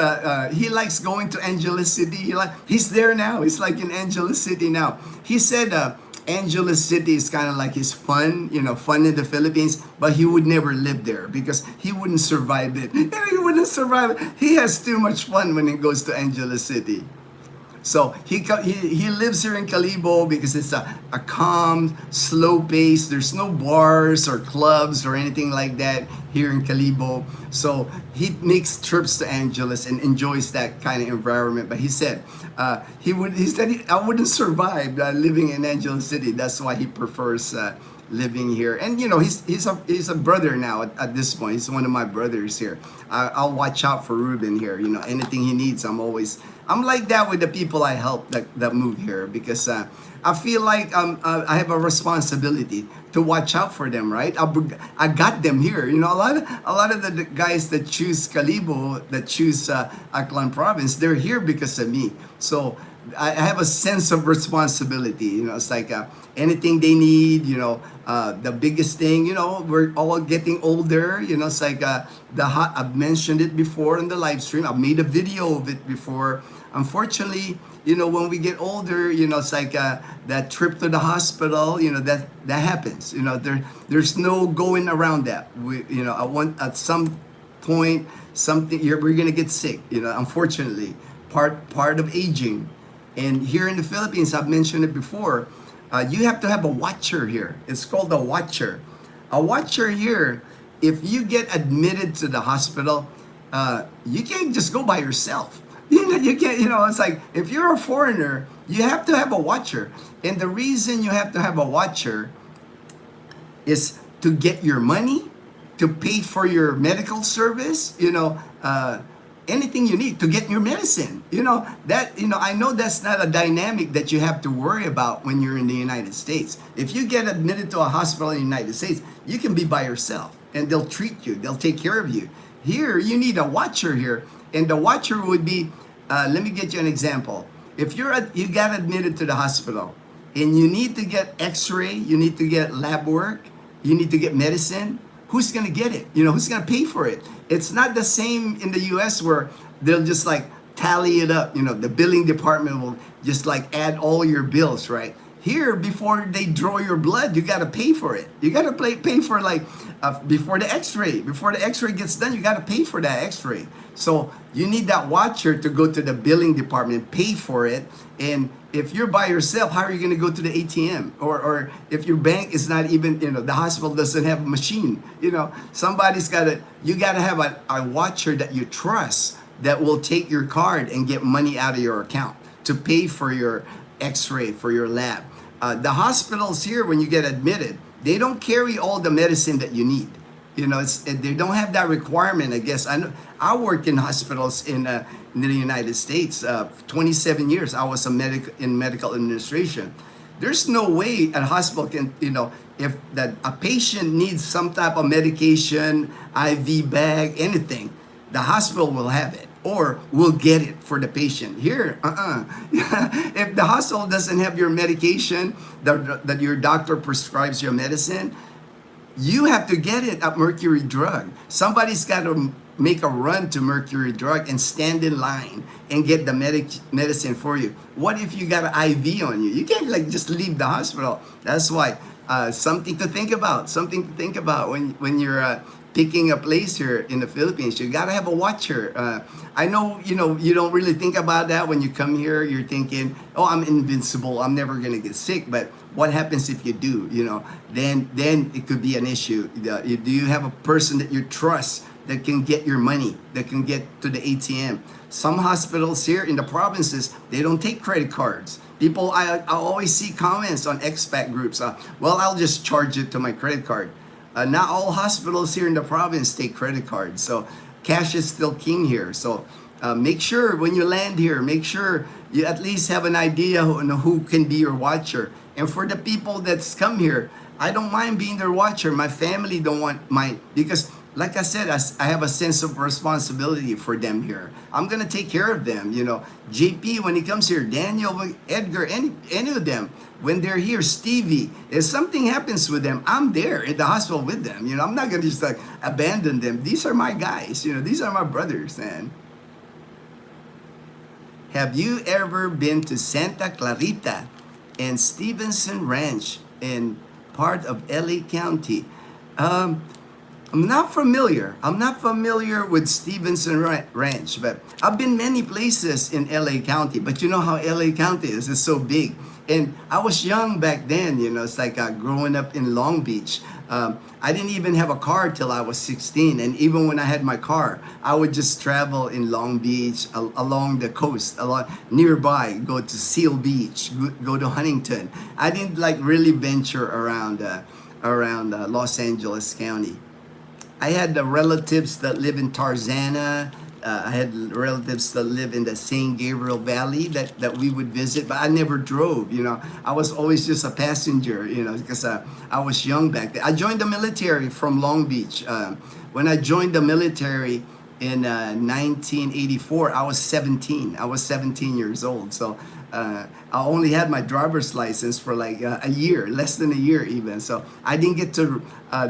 he likes going to Angeles City. He's there now. He's like in Angeles City now. He said, Angeles City is kind of like his fun, fun in the Philippines, but he would never live there because he wouldn't survive it. He wouldn't survive it. He has too much fun when he goes to Angeles City. So he lives here in Calibo because it's a calm, slow pace. There's no bars or clubs or anything like that here in Calibo. So he makes trips to Angeles and enjoys that kind of environment. But he said I wouldn't survive living in Angeles City. That's why he prefers living here. And he's a brother now at this point. He's one of my brothers here. I'll watch out for Ruben here. Anything he needs, I'm like that with the people I help that move here because I feel like I have a responsibility to watch out for them, right? I got them here. A lot of the guys that choose Calibo, that choose Aklan Province, they're here because of me. So I have a sense of responsibility. It's like anything they need. The biggest thing. We're all getting older. It's like I've mentioned it before in the live stream. I've made a video of it before. Unfortunately, when we get older, it's like that trip to the hospital. That happens. There's no going around that. I want at some point we're gonna get sick. Unfortunately, part of aging. And here in the Philippines, I've mentioned it before, you have to have a watcher here. It's called a watcher. A watcher here, if you get admitted to the hospital, you can't just go by yourself. You can't, it's like, if you're a foreigner, you have to have a watcher. And the reason you have to have a watcher is to get your money, to pay for your medical service, anything you need to get your medicine. I know that's not a dynamic that you have to worry about when you're in the United States. If you get admitted to a hospital in the United States, you can be by yourself and they'll treat you, they'll take care of you. Here, you need a watcher here, and the watcher would be, let me get you an example. If you got admitted to the hospital and you need to get x-ray, you need to get lab work, you need to get medicine, who's gonna get it? Who's gonna pay for it? It's not the same in the US where they'll just like tally it up. The billing department will just like add all your bills, right? Here, before they draw your blood, you gotta pay for it. You gotta pay for like before the x-ray. Before the x-ray gets done, you gotta pay for that x-ray. So you need that watcher to go to the billing department, pay for it. And if you're by yourself, how are you gonna go to the ATM? Or if your bank is not even, the hospital doesn't have a machine. You gotta have a watcher that you trust that will take your card and get money out of your account to pay for your x-ray, for your lab. The hospitals here, when you get admitted, they don't carry all the medicine that you need. They don't have that requirement, I guess. I work in hospitals in the United States. 27 years, I was in medical administration. There's no way a hospital can, if a patient needs some type of medication, IV bag, anything, the hospital will have it or will get it for the patient. Here, if the hospital doesn't have your medication, that your doctor prescribes your medicine, you have to get it at Mercury Drug. Somebody's got to make a run to Mercury Drug and stand in line and get the medicine for you. What if you got an IV on you? You can't just leave the hospital. That's why something to think about. Something to think about when you're picking a place here in the Philippines. You gotta have a watcher. I know you don't really think about that when you come here. You're thinking, oh, I'm invincible. I'm never gonna get sick. But what happens if you do? Then it could be an issue. Do you have a person that you trust that can get your money, that can get to the ATM? Some hospitals here in the provinces, they don't take credit cards. People, I always see comments on expat groups. Well, I'll just charge it to my credit card. Not all hospitals here in the province take credit cards, so cash is still king here. So make sure when you land here, make sure you at least have an idea who can be your watcher. And for the people that's come here, I don't mind being their watcher. My family don't want my, because like I said, I have a sense of responsibility for them here. I'm gonna take care of them. You know, JP when he comes here, Daniel, Edgar, any of them when they're here, Stevie. If something happens with them, I'm there in the hospital with them. You know, I'm not gonna just like abandon them. These are my guys. You know, these are my brothers, man. Have you ever been to Santa Clarita and Stevenson Ranch in part of LA County? I'm not familiar. I'm not familiar with Stevenson Ranch, but I've been many places in LA County. But you know how LA County is? It's so big. And I was young back then, you know, it's like growing up in Long Beach. I didn't even have a car till I was 16. And even when I had my car, I would just travel in Long Beach, along the coast, along nearby, go to Seal Beach, go to Huntington. I didn't like really venture around Los Angeles County. I had relatives that live in Tarzana. I had relatives that live in the St. Gabriel Valley that we would visit, but I never drove, you know. I was always just a passenger, you know, because I was young back then. I joined the military from Long Beach. When I joined the military in 1984, I was 17. I was 17 years old. So I only had my driver's license for like a year, less than a year even. So I didn't get to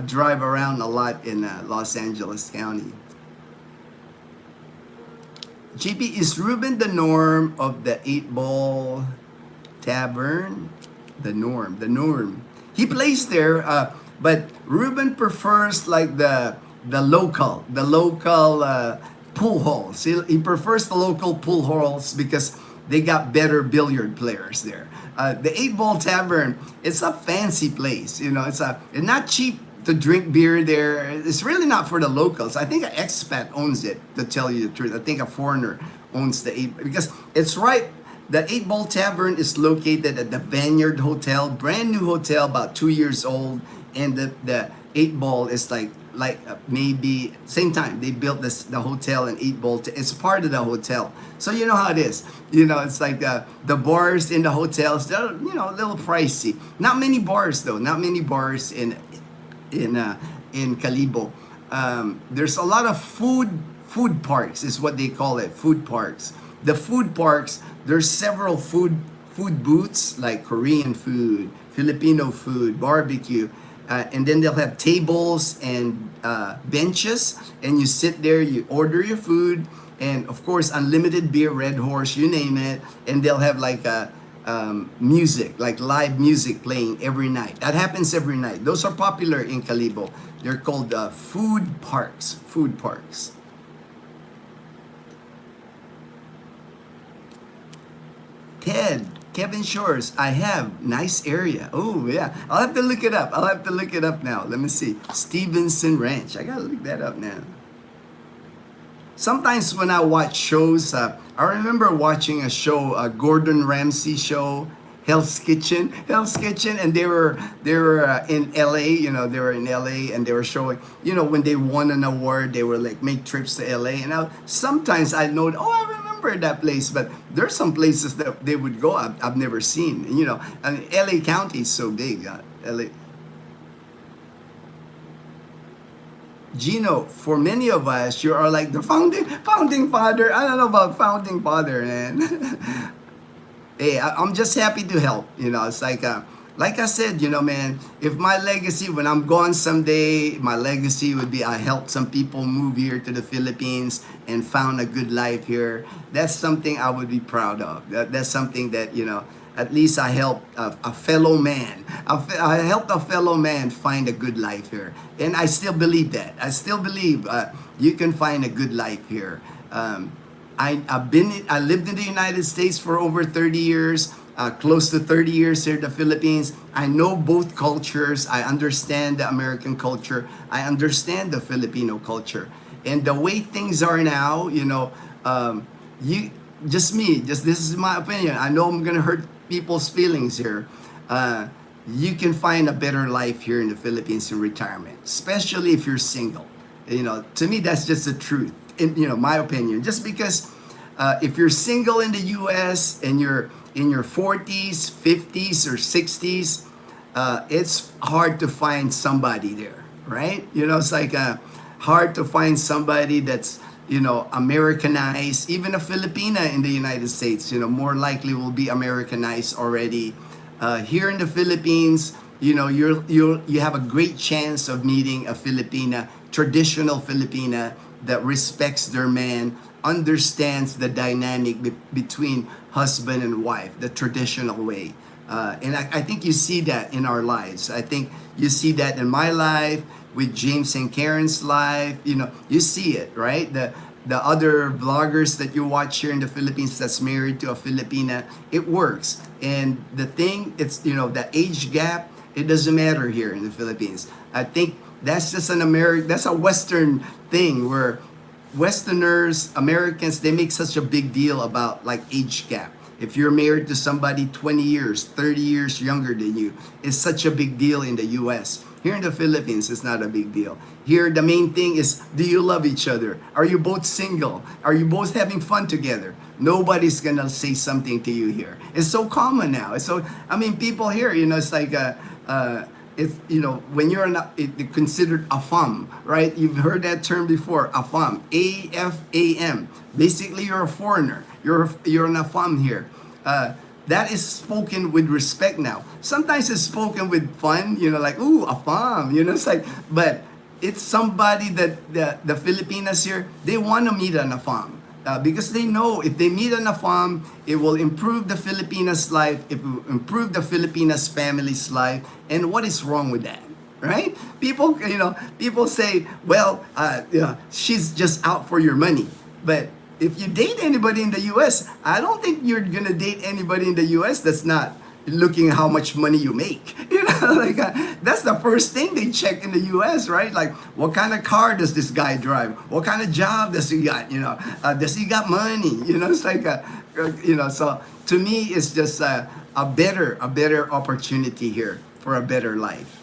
drive around a lot in Los Angeles County. JP, is Ruben the norm of the 8-Ball Tavern? The norm. He plays there, but Ruben prefers like the local pool halls. He prefers the local pool halls because they got better billiard players there. The 8-Ball Tavern, it's a fancy place. You know, it's not cheap to drink beer there. It's really not for the locals. I think an expat owns it, to tell you the truth. I think a foreigner owns the 8, because it's right. The 8-Ball Tavern is located at the Vineyard Hotel, brand new hotel, about 2 years old. And the 8-Ball is like maybe same time they built the hotel and 8-Ball. It's part of the hotel, so you know how it is. You know, it's like the bars in the hotels. They're, you know, a little pricey. Not many bars though. Not many bars in Calibo. There's a lot of food parks is what they call it. Food parks. The food parks. There's several food booths like Korean food, Filipino food, barbecue. And then they'll have tables and benches, and you sit there, you order your food, and of course unlimited beer, Red Horse, you name it. And they'll have like music, like live music playing every night. That happens every night. Those are popular in Calibo. They're called food parks. Food parks. Kevin Shores, I have nice area. Oh yeah, I'll have to look it up. Now. Let me see. Stevenson Ranch. I gotta look that up now. Sometimes when I watch shows, I remember watching a show, Gordon Ramsay show, Hell's Kitchen, and they were in LA. You know, they were in LA, and they were showing. You know, when they won an award, they were like make trips to LA, and sometimes I know. Oh, I remember that place, but there's some places that they would go I've never seen. You know, and LA County is so big. LA. Ginno, for many of us, you are like the founding father. I don't know about founding father, man. Hey, I'm just happy to help. You know, it's like I said, you know, man, if my legacy, when I'm gone someday, my legacy would be I helped some people move here to the Philippines and found a good life here. That's something I would be proud of. That's something that, you know, at least I helped a fellow man. I helped a fellow man find a good life here. And I still believe that. I still believe you can find a good life here. I lived in the United States for over 30 years. Close to 30 years here in the Philippines. I know both cultures. I understand the American culture. I understand the Filipino culture. And the way things are now, you know, this is my opinion. I know I'm gonna hurt people's feelings here. you can find a better life here in the Philippines in retirement, especially if you're single. To me, that's just the truth, in my opinion. Just because if you're single in the U.S. and you're in your 40s, 50s, or 60s, it's hard to find somebody there, right? It's like hard to find somebody that's Americanized. Even a Filipina in the United States, more likely will be Americanized already. Here in the Philippines, you have a great chance of meeting a Filipina, traditional Filipina that respects their man, understands the dynamic between husband and wife, the traditional way. And I think you see that in our lives. I think you see that in my life, with James and Karen's life. You see it, right? The other vloggers that you watch here in the Philippines that's married to a Filipina, it works. And the thing, it's, the age gap, it doesn't matter here in the Philippines. I think that's just that's a Western thing where Westerners, Americans, they make such a big deal about like age gap. If you're married to somebody 20 years, 30 years younger than you, it's such a big deal in the US. Here in the Philippines, it's not a big deal. Here, the main thing is, do you love each other? Are you both single? Are you both having fun together? Nobody's gonna say something to you here. It's so common now. People here, it's like, when you're considered a fam, right? You've heard that term before, a fam, AFAM. Basically, you're a foreigner. You're an afam here. That is spoken with respect now. Sometimes it's spoken with fun, like, ooh, afam, it's like, but it's somebody that the Filipinas here, they want to meet an afam. Because they know if they meet an afam, it will improve the Filipinas' life, it will improve the Filipinas' family's life. And what is wrong with that? Right? People say, well, she's just out for your money. But if you date anybody in the U.S., I don't think you're gonna date anybody in the U.S. that's not looking at how much money you make. That's the first thing they check in the U.S., right? Like, what kind of car does this guy drive? What kind of job does he got? Does he got money? It's like, so to me, it's just a better opportunity here for a better life.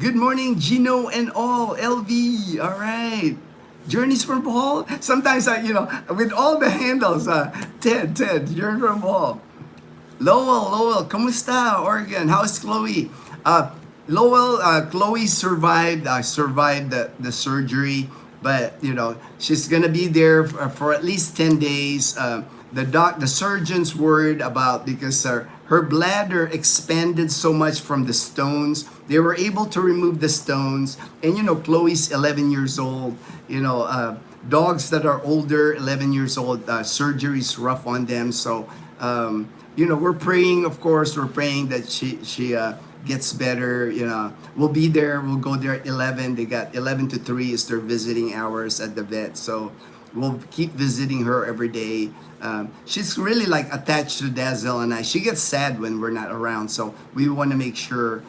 Good morning, Ginno and all, LV. All right. Journeys from Bohol. Sometimes with all the handles, Ted, Journey from Bohol. Lowell, kamusta, Oregon? How's Chloe? Lowell, Chloe survived the surgery, but she's gonna be there for at least 10 days. The surgeon's worried about, because her bladder expanded so much from the stones. They were able to remove the stones, and Chloe's 11 years old. Dogs that are older, 11 years old, surgery's rough on them. So we're praying, of course, that she gets better. We'll be there. We'll go there at 11. They got 11 to 3 is their visiting hours at the vet. So we'll keep visiting her every day. She's really like attached to Dazzle and I. She gets sad when we're not around. So we want to make sure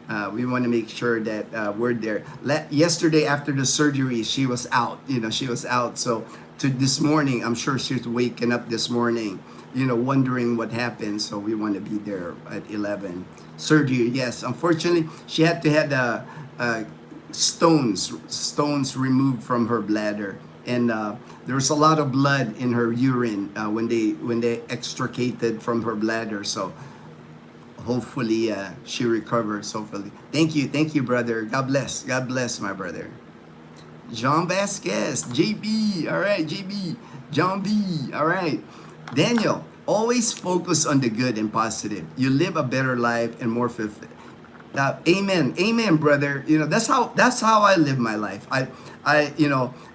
that we're there. Yesterday after the surgery, she was out. She was out. So to this morning, I'm sure she's waking up this morning, wondering what happened. So we want to be there at 11. Surgery, yes. Unfortunately, she had to have stones removed from her bladder, and there was a lot of blood in her urine when they extricated from her bladder. So hopefully she recovers. Hopefully. Thank you, brother. God bless, my brother. John Vasquez, JB. All right, JB. John B. All right. Daniel, always focus on the good and positive. You live a better life and more fulfilled. Amen, brother. That's how I live my life. I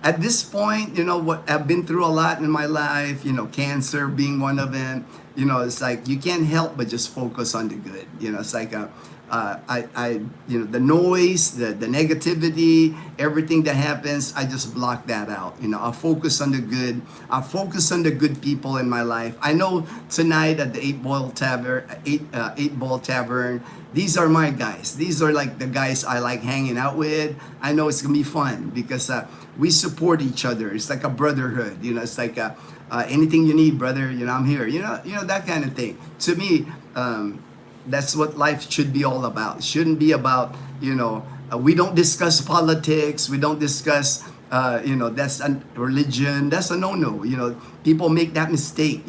at this point, what I've been through a lot in my life. Cancer being one of them. It's like you can't help but just focus on the good. It's like the noise, the negativity, everything that happens, I just block that out. I focus on the good. I focus on the good people in my life. I know tonight at the Eight Ball Tavern, these are my guys. These are like the guys I like hanging out with. I know it's gonna be fun because we support each other. It's like a brotherhood. It's like anything you need, brother. I'm here. That kind of thing. To me, that's what life should be all about. It shouldn't be about we don't discuss politics. We don't discuss that's a religion. That's a no-no. People make that mistake.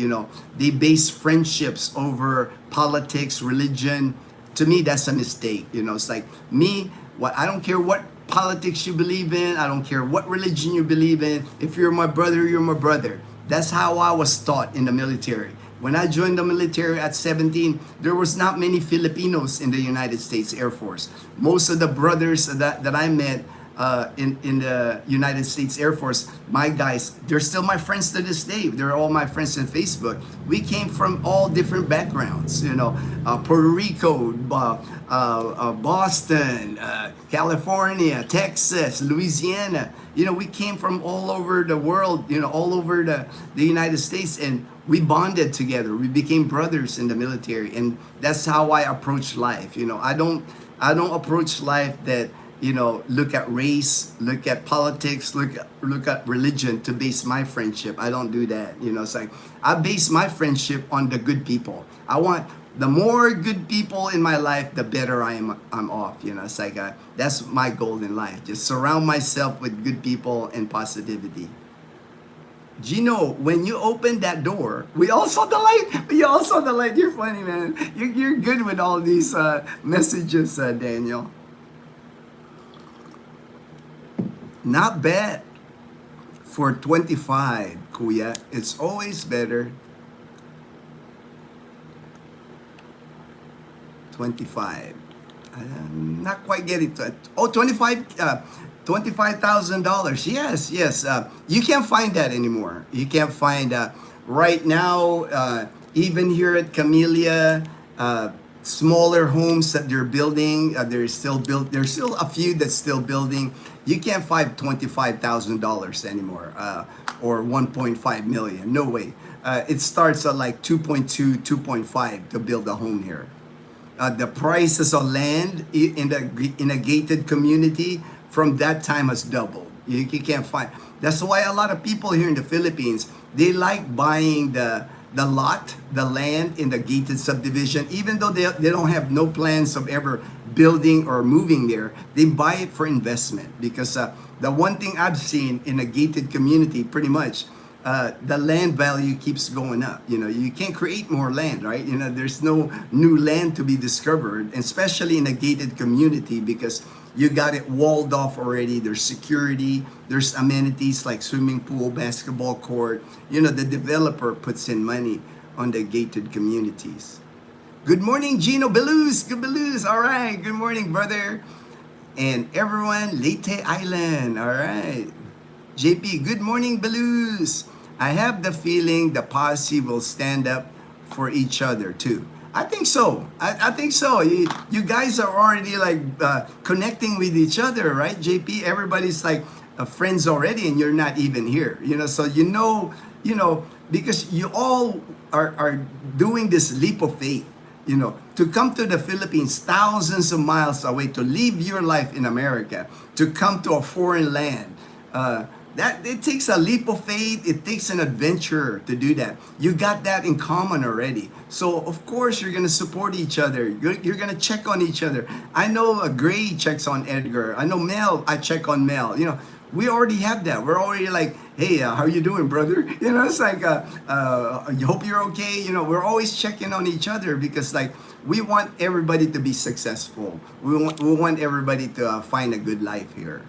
They base friendships over politics, religion. To me, that's a mistake. It's like me. I don't care what politics you believe in. I don't care what religion you believe in. If you're my brother, you're my brother. That's how I was taught in the military. When I joined the military at 17, there was not many Filipinos in the United States Air Force. Most of the brothers that I met in the United States Air Force, my guys, they're still my friends to this day. They're all my friends on Facebook. We came from all different backgrounds, Puerto Rico, Boston, California, Texas, Louisiana. We came from all over the world, all over the United States, and we bonded together. We became brothers in the military, and that's how I approach life. I don't approach life that look at race, look at politics, look at religion to base my friendship. I don't do that. It's like I base my friendship on the good people. I want the more good people in my life, the better I'm off. It's like that's my goal in life. Just surround myself with good people and positivity. Ginno, when you opened that door, we all saw the light. We all saw the light. You're funny, man. You're good with all these messages, Daniel. Not bad for 25, Kuya. It's always better. 25. I'm not quite getting to it. Oh, 25. $25,000. Yes. You can't find that anymore. You can't find right now. Even here at Camellia, smaller homes that they're building. There's still a few that's still building. You can't find $25,000 anymore, or 1.5 million. No way. It starts at like 2.2, 2.5 to build a home here. The prices of land in a gated community from that time has doubled. You can't find. That's why a lot of people here in the Philippines, they like buying the land in the gated subdivision, even though they don't have no plans of ever building or moving there. They buy it for investment because the one thing I've seen in a gated community, pretty much, the land value keeps going up. You can't create more land, right? There's no new land to be discovered, especially in a gated community, because you got it walled off already. There's security, there's amenities like swimming pool, basketball court. The developer puts in money on the gated communities. Good morning, Ginno Belus. Good Belus. All right. Good morning, brother. And everyone, Leyte Island. All right. JP, good morning, Belus. I have the feeling the posse will stand up for each other too. I think so. I think so. You guys are already like connecting with each other, right, JP? Everybody's like friends already, and you're not even here. So because you all are doing this leap of faith. To come to the Philippines, thousands of miles away, to leave your life in America, to come to a foreign land. That it takes a leap of faith. It takes an adventure to do that. You got that in common already. So of course you're gonna support each other. You're gonna check on each other. I know Gray checks on Edgar. I know Mel. I check on Mel. We already have that. We're already like, hey, how you doing, brother? It's like, I hope you're okay. We're always checking on each other because like we want everybody to be successful. We want everybody to find a good life here.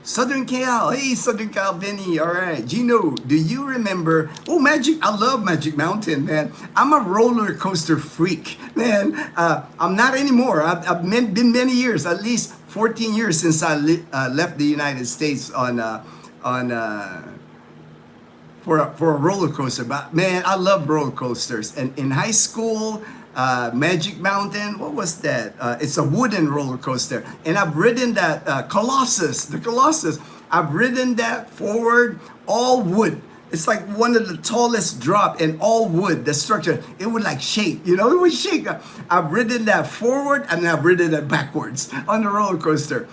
Southern Cal, hey, Southern Cal, Benny, all right. Ginno, do you remember, I love Magic Mountain, man. I'm a roller coaster freak, man. I'm not anymore. I've been many years, at least 14 years since I left the United States for a roller coaster. But man, I love roller coasters. And in high school, Magic Mountain. What was that? It's a wooden roller coaster, and I've ridden that Colossus. The Colossus. I've ridden that forward, all wood. It's like one of the tallest drop, and all wood. The structure, it would like shake. You know, it would shake. I've ridden that forward, and I've ridden that backwards on the roller coaster.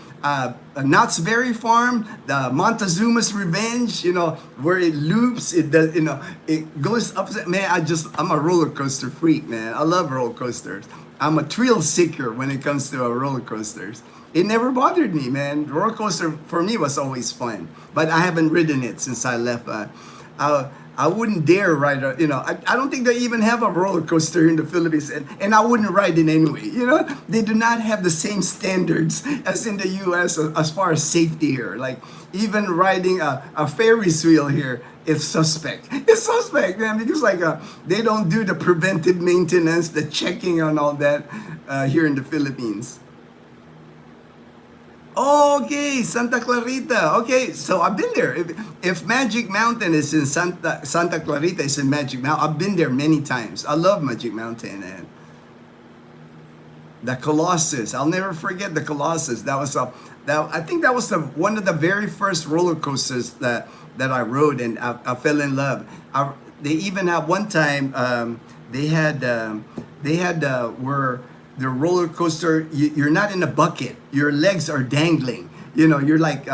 Knott's Berry Farm, the Montezuma's Revenge, you know, where it loops, it does, you know, it goes up. Man, I'm a roller coaster freak, man. I love roller coasters. I'm a thrill seeker when it comes to roller coasters. It never bothered me, man. Roller coaster for me was always fun, but I haven't ridden it since I left. I wouldn't dare ride a, you know, I don't think they even have a roller coaster in the Philippines, and I wouldn't ride it anyway. You know, they do not have the same standards as in the US as far as safety here. Like, even riding a Ferris wheel here, it's suspect. It's suspect, man, because like they don't do the preventive maintenance, the checking and all that here in the Philippines. Okay, Santa Clarita. Okay, so I've been there. If Magic Mountain is in Santa Clarita, is in Magic Mountain. I've been there many times. I love Magic Mountain, and the Colossus. I'll never forget the Colossus. I think that was one of the very first roller coasters that I rode, and I fell in love. They even had one time they had where the roller coaster, you're not in a bucket, your legs are dangling, you know, you're like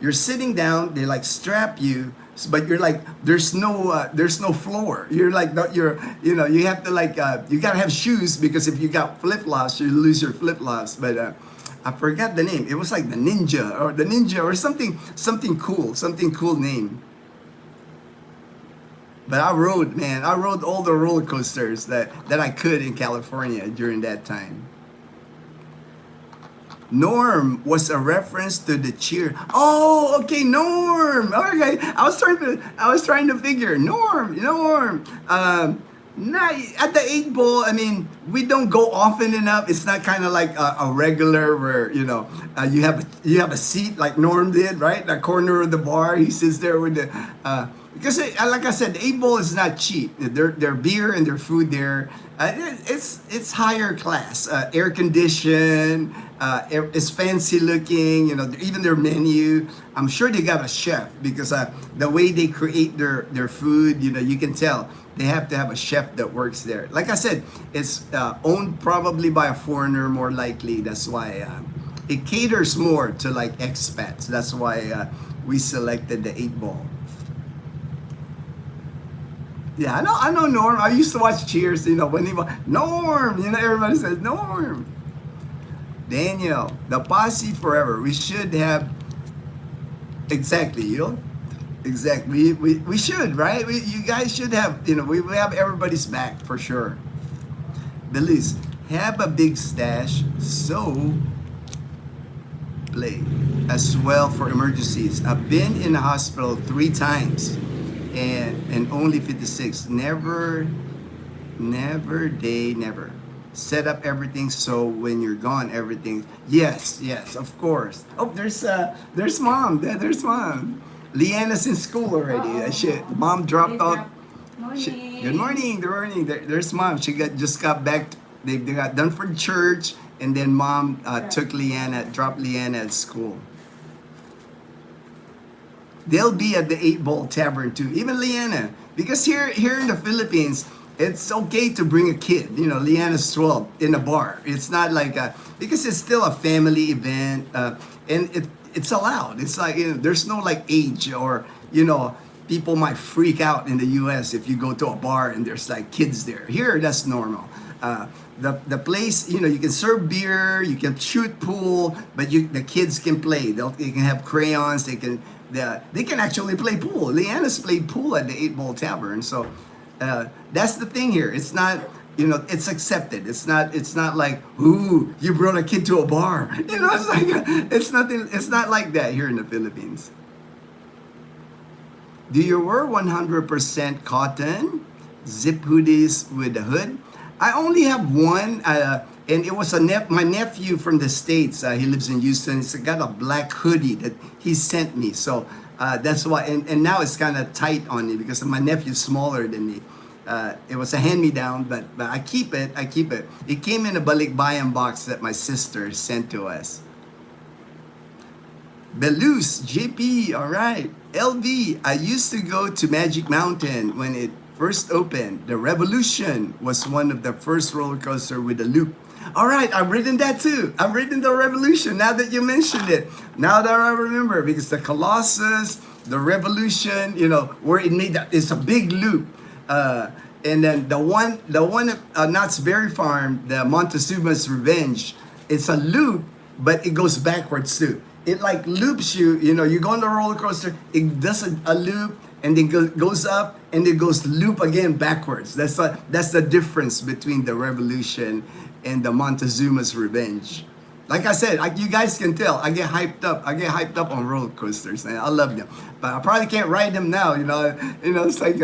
you're sitting down, they like strap you, but you're like there's no floor, you're like you know, you have to like you gotta have shoes, because if you got flip-flops you lose your flip-flops. But I forgot the name. It was like the ninja or something cool name. But I rode all the roller coasters that I could in California during that time. Norm was a reference to the cheer. Oh, okay, Norm. Okay, I was trying to figure Norm. Not at the 8 Ball. I mean, we don't go often enough. It's not kind of like a regular where, you know, you have a seat like Norm did, right? The corner of the bar. He sits there with the because like I said, the 8 Ball is not cheap. Their beer and their food there, it's higher class. Air conditioned. It's fancy looking. You know, even their menu. I'm sure they got a chef, because the way they create their food, you know, you can tell they have to have a chef that works there. Like I said, it's owned probably by a foreigner, more likely. That's why it caters more to like expats. That's why we selected the 8 Ball. Yeah, I know Norm. I used to watch Cheers, you know, when he was Norm, you know, everybody says Norm. Daniel, the posse forever. We should have, exactly, you know, exactly. We should, right? You guys should have, you know, we have everybody's back for sure. Belize, have a big stash, so play as well for emergencies. I've been in the hospital 3 times. And only 56. Never. Set up everything so when you're gone, everything. Yes, of course. Oh, there's mom. There's mom. Leanna's in school already. Mom dropped out. Good morning. There's mom. She just got back. They got done for church, and then mom dropped Leanna at school. They'll be at the 8 Ball Tavern too, even Leanna. Because here in the Philippines, it's okay to bring a kid. You know, Leanna's 12 in a bar. It's not like because it's still a family event, and it's allowed. It's like, you know, there's no like age, or, you know, people might freak out in the U.S. if you go to a bar and there's like kids there. Here, that's normal. The place, you know, you can serve beer, you can shoot pool, but the kids can play. They can have crayons. They can actually play pool. Leanna's played pool at the 8 Ball Tavern. So that's the thing here. It's not, you know, it's accepted. It's not like, ooh, you brought a kid to a bar. You know, it's like, it's not like that here in the Philippines. Do you wear 100% cotton zip hoodies with a hood? I only have one, and it was my nephew from the States. He lives in Houston. He's got a black hoodie that he sent me. So that's why, and now it's kind of tight on me because my nephew's smaller than me. It was a hand-me-down, but I keep it. I keep it. It came in a balikbayan box that my sister sent to us. Belus, JP, all right. LV, I used to go to Magic Mountain when it first opened. The Revolution was one of the first roller coaster with a loop. All right, I've written that too. I've written the Revolution now that you mentioned it. Now that I remember, because the Colossus, the Revolution, you know, where it made that, it's a big loop. And then the one at Knott's Berry Farm, the Montezuma's Revenge, it's a loop, but it goes backwards too. It like loops you, you know, you go on the roller coaster, it does a loop, and then goes up, and it goes loop again backwards. That's the difference between the Revolution and the Montezuma's Revenge. Like I said, you guys can tell, I get hyped up. I get hyped up on roller coasters, and I love them. But I probably can't ride them now, you know. It's like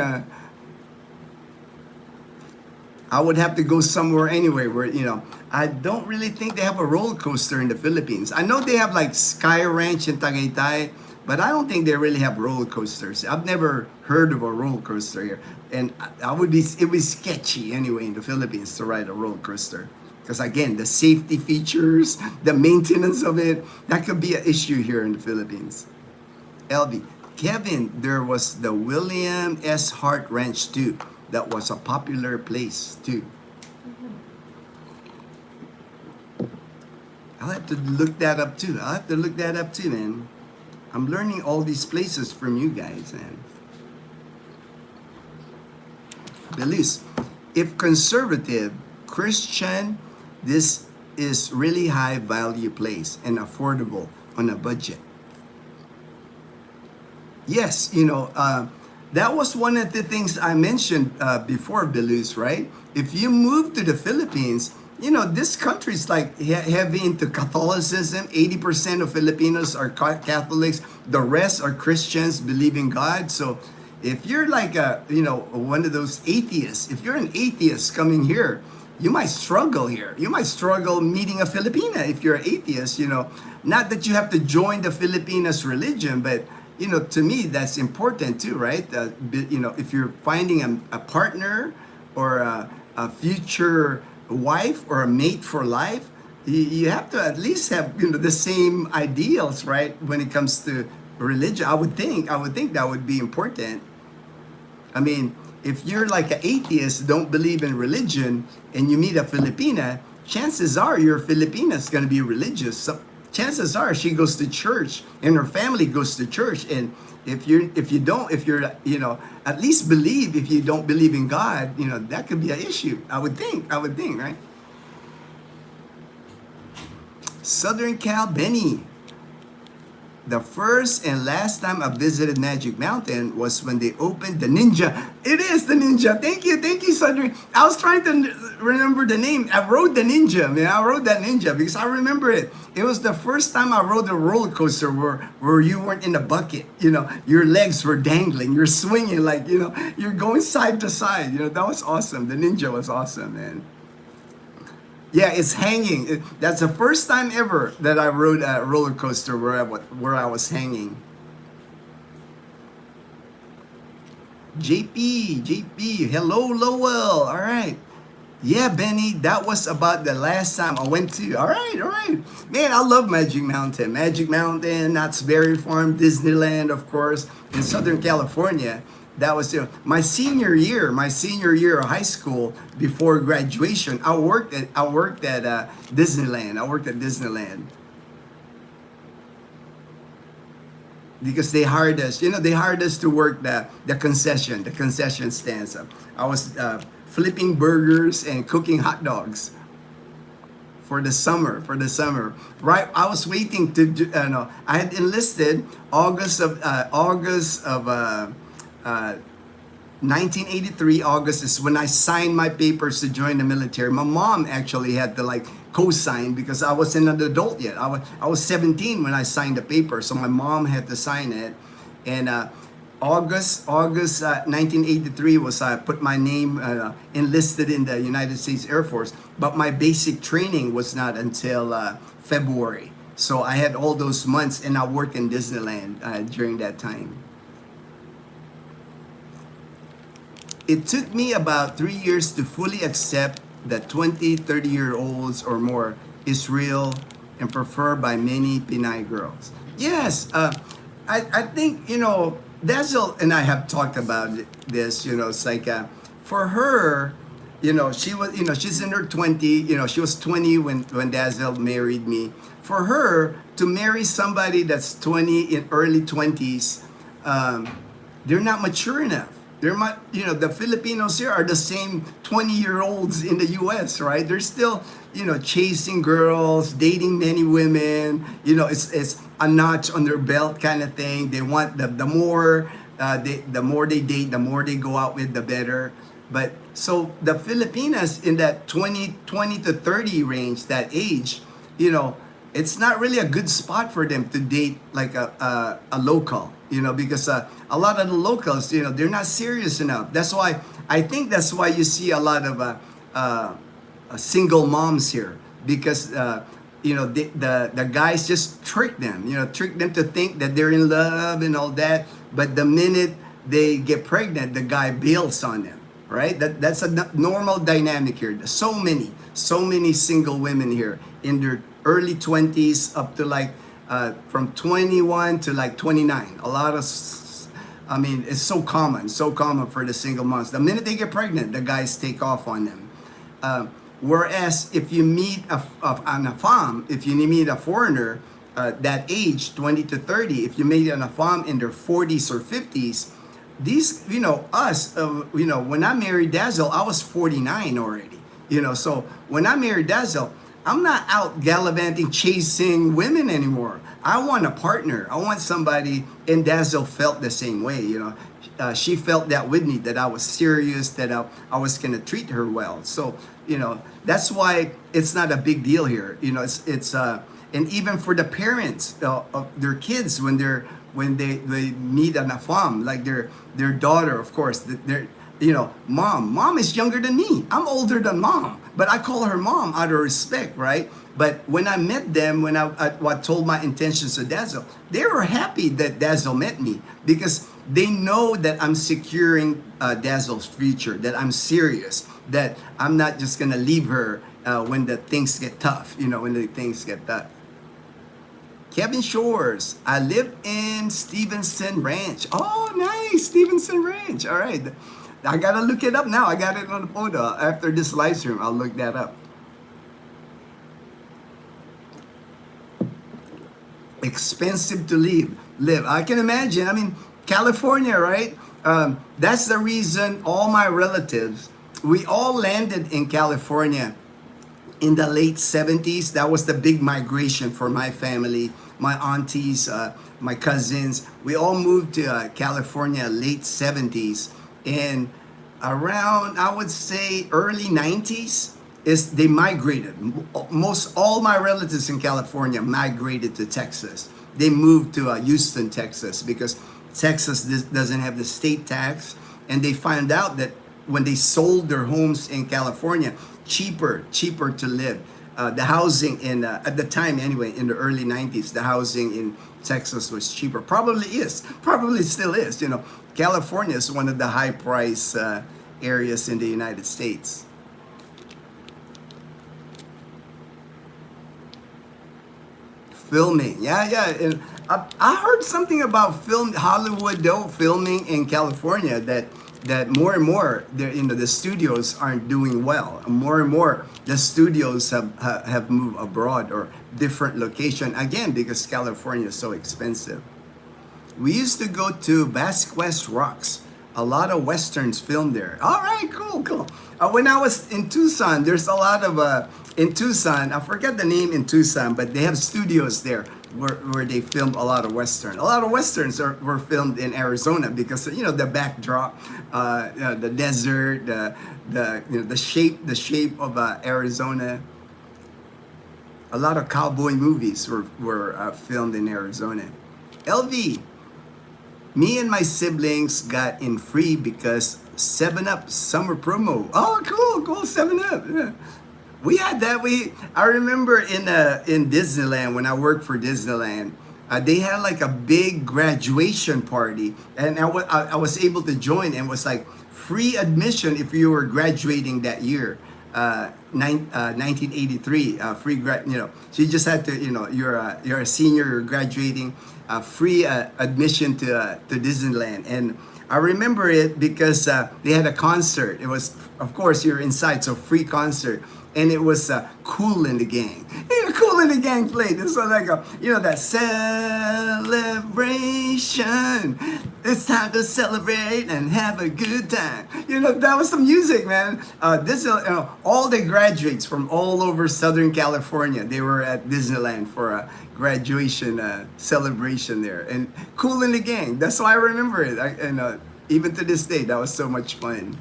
I would have to go somewhere anyway where, you know, I don't really think they have a roller coaster in the Philippines. I know they have like Sky Ranch in Tagaytay, but I don't think they really have roller coasters. I've never heard of a roller coaster here. And it would be sketchy anyway in the Philippines to ride a roller coaster. Because again, the safety features, the maintenance of it, that could be an issue here in the Philippines. LV, Kevin, there was the William S. Hart Ranch too. That was a popular place too. I'll have to look that up too. Man. I'm learning all these places from you guys, man. Belize, if conservative, Christian, this is really high value place and affordable on a budget. Yes, you know, that was one of the things I mentioned before, Belize, right? If you move to the Philippines, you know, this country is like heavy into Catholicism. 80% of Filipinos are Catholics. The rest are Christians, believe in God. So if you're like one of those atheists, if you're an atheist coming here, you might struggle here. You might struggle meeting a Filipina if you're an atheist, you know. Not that you have to join the Filipinas religion, but you know, to me, that's important too, right? You know, if you're finding a partner or a future wife or a mate for life, you have to at least have, you know, the same ideals, right? When it comes to religion, I would think that would be important. I mean, if you're like an atheist, don't believe in religion, and you meet a Filipina, chances are your Filipina is going to be religious. So chances are she goes to church and her family goes to church. And if you're you know, at least believe, if you don't believe in God, you know, that could be an issue. I would think, right? Southern Cal, Benny. The first and last time I visited Magic Mountain was when they opened the Ninja. It is the Ninja. Thank you, Southern. I was trying to remember the name. I rode the Ninja, man. I rode that Ninja because I remember it. It was the first time I rode a roller coaster where you weren't in a bucket. You know, your legs were dangling. You're swinging like, you know, you're going side to side. You know, that was awesome. The Ninja was awesome, man. Yeah, it's hanging. That's the first time ever that I rode a roller coaster where I was hanging. JP, hello Lowell. All right. Yeah, Benny, that was about the last time I went to. All right. Man, I love Magic Mountain. Knott's Berry Farm, Disneyland, of course, in Southern California. That was my senior year of high school. Before graduation, I worked at Disneyland. Because they hired us. You know, they hired us to work the concession stands. I was flipping burgers and cooking hot dogs for the summer. Right, I was waiting to I had enlisted August of 1983. August is when I signed my papers to join the military. My mom actually had to like co-sign because I wasn't an adult yet. I was 17 when I signed the paper, so my mom had to sign it. And August 1983 was I put my name enlisted in the United States Air Force, but my basic training was not until February. So I had all those months, and I worked in Disneyland during that time. it took me about 3 years to fully accept that 20, 30-year-olds or more is real and preferred by many Pinay girls. Yes, I think, Dazzle and I have talked about this, it's like, for her, she's in her 20, she was 20 when Dazzle married me. For her to marry somebody that's 20 in early 20s, they're not mature enough. They're not, the Filipinos here are the same 20-year-olds in the US, right? They're still, chasing girls, dating many women, it's a notch on their belt kind of thing. They want the more the more they date, the more they go out with, the better. But so the Filipinas in that 20 to 30 range, that age, it's not really a good spot for them to date like a local, because a lot of the locals, they're not serious enough. I think that's why you see a lot of single moms here, because the guys just trick them, trick them to think that they're in love and all that. But the minute they get pregnant, the guy bails on them, right? That's a normal dynamic here. There's so many single women here in their early 20s up to like from 21 to like 29. A lot of, it's so common for the single moms. The minute they get pregnant, the guys take off on them. Whereas if you meet on a farm, if you meet a foreigner that age, 20 to 30, if you meet on a farm in their 40s or 50s, these, when I married Dazzle, I was 49 already. So when I married Dazzle, I'm not out gallivanting, chasing women anymore. I want a partner. I want somebody, and Dazzle felt the same way, she felt that with me, that I was serious, that I was going to treat her well. So, that's why it's not a big deal here. And even for the parents of their kids, when they meet on a farm, like their daughter, of course, they're, mom is younger than me. I'm older than mom, but I call her mom out of respect, right? But when I met them, when I told my intentions to Dazzle, they were happy that Dazzle met me, because they know that I'm securing Dazzle's future, that I'm serious, that I'm not just gonna leave her when the things get tough, when the things get tough. Kevin Shores, I live in Stevenson Ranch. Oh, nice, Stevenson Ranch. All right. I gotta look it up now. I got it on the photo. After this live stream, I'll look that up. Expensive to live. I can imagine. California, right? That's the reason all my relatives, we all landed in California in the late 70s. That was the big migration for my family, my aunties, my cousins. We all moved to California late 70s. And around, I would say, early 90s, they migrated. Most all my relatives in California migrated to Texas. They moved to Houston, Texas, because Texas doesn't have the state tax. And they found out that when they sold their homes in California, cheaper to live. The housing at the time anyway, in the early 90s, the housing in Texas was cheaper. Probably still is. California is one of the high price areas in the United States. Filming, yeah. And I heard something about Hollywood filming in California, that more and more the studios aren't doing well. More and more the studios have moved abroad or different location, again because California is so expensive. We used to go to Vasquez Rocks. A lot of westerns filmed there. All right, cool. When I was in Tucson, there's a lot of in Tucson. I forget the name in Tucson, but they have studios there where they filmed a lot of westerns. A lot of westerns were filmed in Arizona because the backdrop, the desert, the shape of Arizona. A lot of cowboy movies were filmed in Arizona. LV, me and my siblings got in free because 7-Up summer promo. Oh, cool, 7-Up. Yeah. We had that. I remember in Disneyland, when I worked for Disneyland, they had like a big graduation party, and I was able to join, and was like free admission if you were graduating that year. 1983, free grad. You know, so you just had to, you know, you're a senior, you're graduating, free admission to Disneyland. And I remember it because they had a concert. It was, of course, you're inside, so free concert. And it was Cool in the Gang. You know, Cool in the Gang played. This was like a, you know, that celebration. It's time to celebrate and have a good time. You know, that was the music, man. This, you know, all the graduates from all over Southern California, they were at Disneyland for a graduation celebration there. And Cool in the Gang. That's why I remember it. And even to this day, that was so much fun.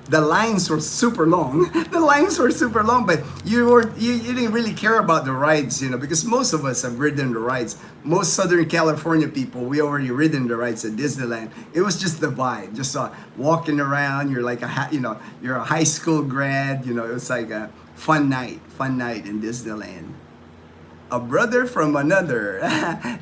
The lines were super long. The lines were super long, but you didn't really care about the rides, you know, because most of us have ridden the rides. Most Southern California people, we already ridden the rides at Disneyland. It was just the vibe, just walking around. You're like you're a high school grad. You know, it was like a fun night in Disneyland. A brother from another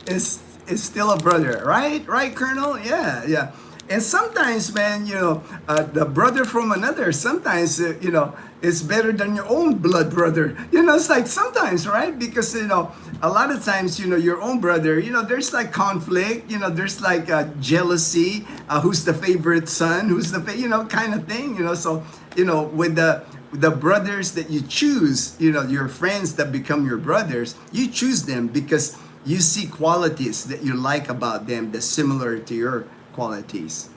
is still a brother, right? Right, Colonel? Yeah, yeah. And sometimes, man, you know, the brother from another, sometimes, you know, is better than your own blood brother. You know, it's like sometimes, right? Because, you know, a lot of times, you know, your own brother, you know, there's like conflict, you know, there's like jealousy, who's the favorite son, who's the, you know, kind of thing, you know. So, you know, with the brothers that you choose, you know, your friends that become your brothers, you choose them because you see qualities that you like about them that's similar to your qualities.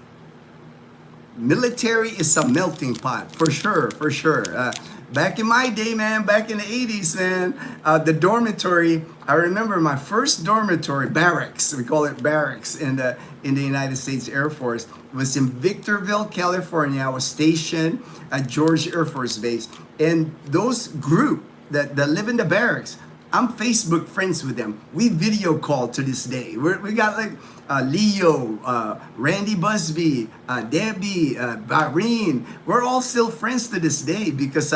Military is a melting pot, for sure, for sure. Back in my day, man, back in the 80s, man, the dormitory, I remember my first dormitory, barracks, we call it barracks in the United States Air Force, was in Victorville, California. I was stationed at George Air Force Base. And those group that live in the barracks, I'm Facebook friends with them. We video call to this day. We got like Leo, Randy Busby, Debbie, Bahrain. We're all still friends to this day because,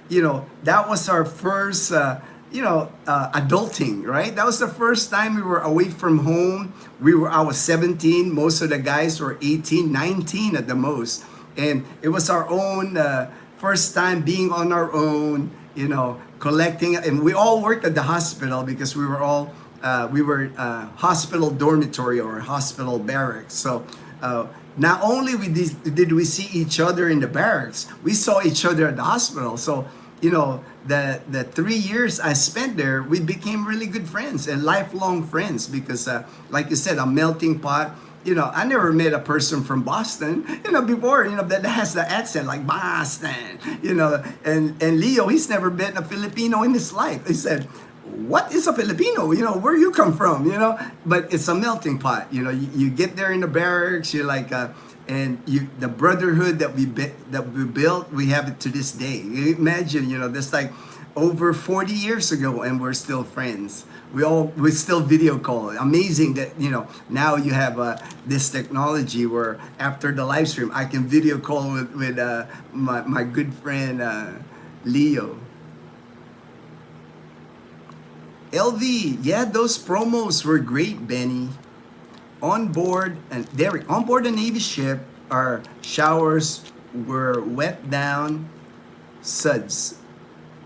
you know, that was our first, you know, adulting, right? That was the first time we were away from home. I was 17. Most of the guys were 18, 19 at the most. And it was our own first time being on our own, you know, collecting, and we all worked at the hospital because we were all hospital dormitory or hospital barracks. So not only did we see each other in the barracks, we saw each other at the hospital. So, you know, the 3 years I spent there, we became really good friends and lifelong friends because, like you said, a melting pot. You know, I never met a person from Boston, you know, before, you know, that has the accent like Boston, you know, and Leo, he's never met a Filipino in his life. He said, what is a Filipino? You know, where you come from, you know, but it's a melting pot. You know, you get there in the barracks, you're like, and the brotherhood that we built, we have it to this day. You imagine, you know, that's like over 40 years ago and we're still friends. We still video call. Amazing that, you know, now you have this technology where after the live stream I can video call with my good friend Leo. LV, yeah, those promos were great, Benny. On board the Navy ship, our showers were wet down, suds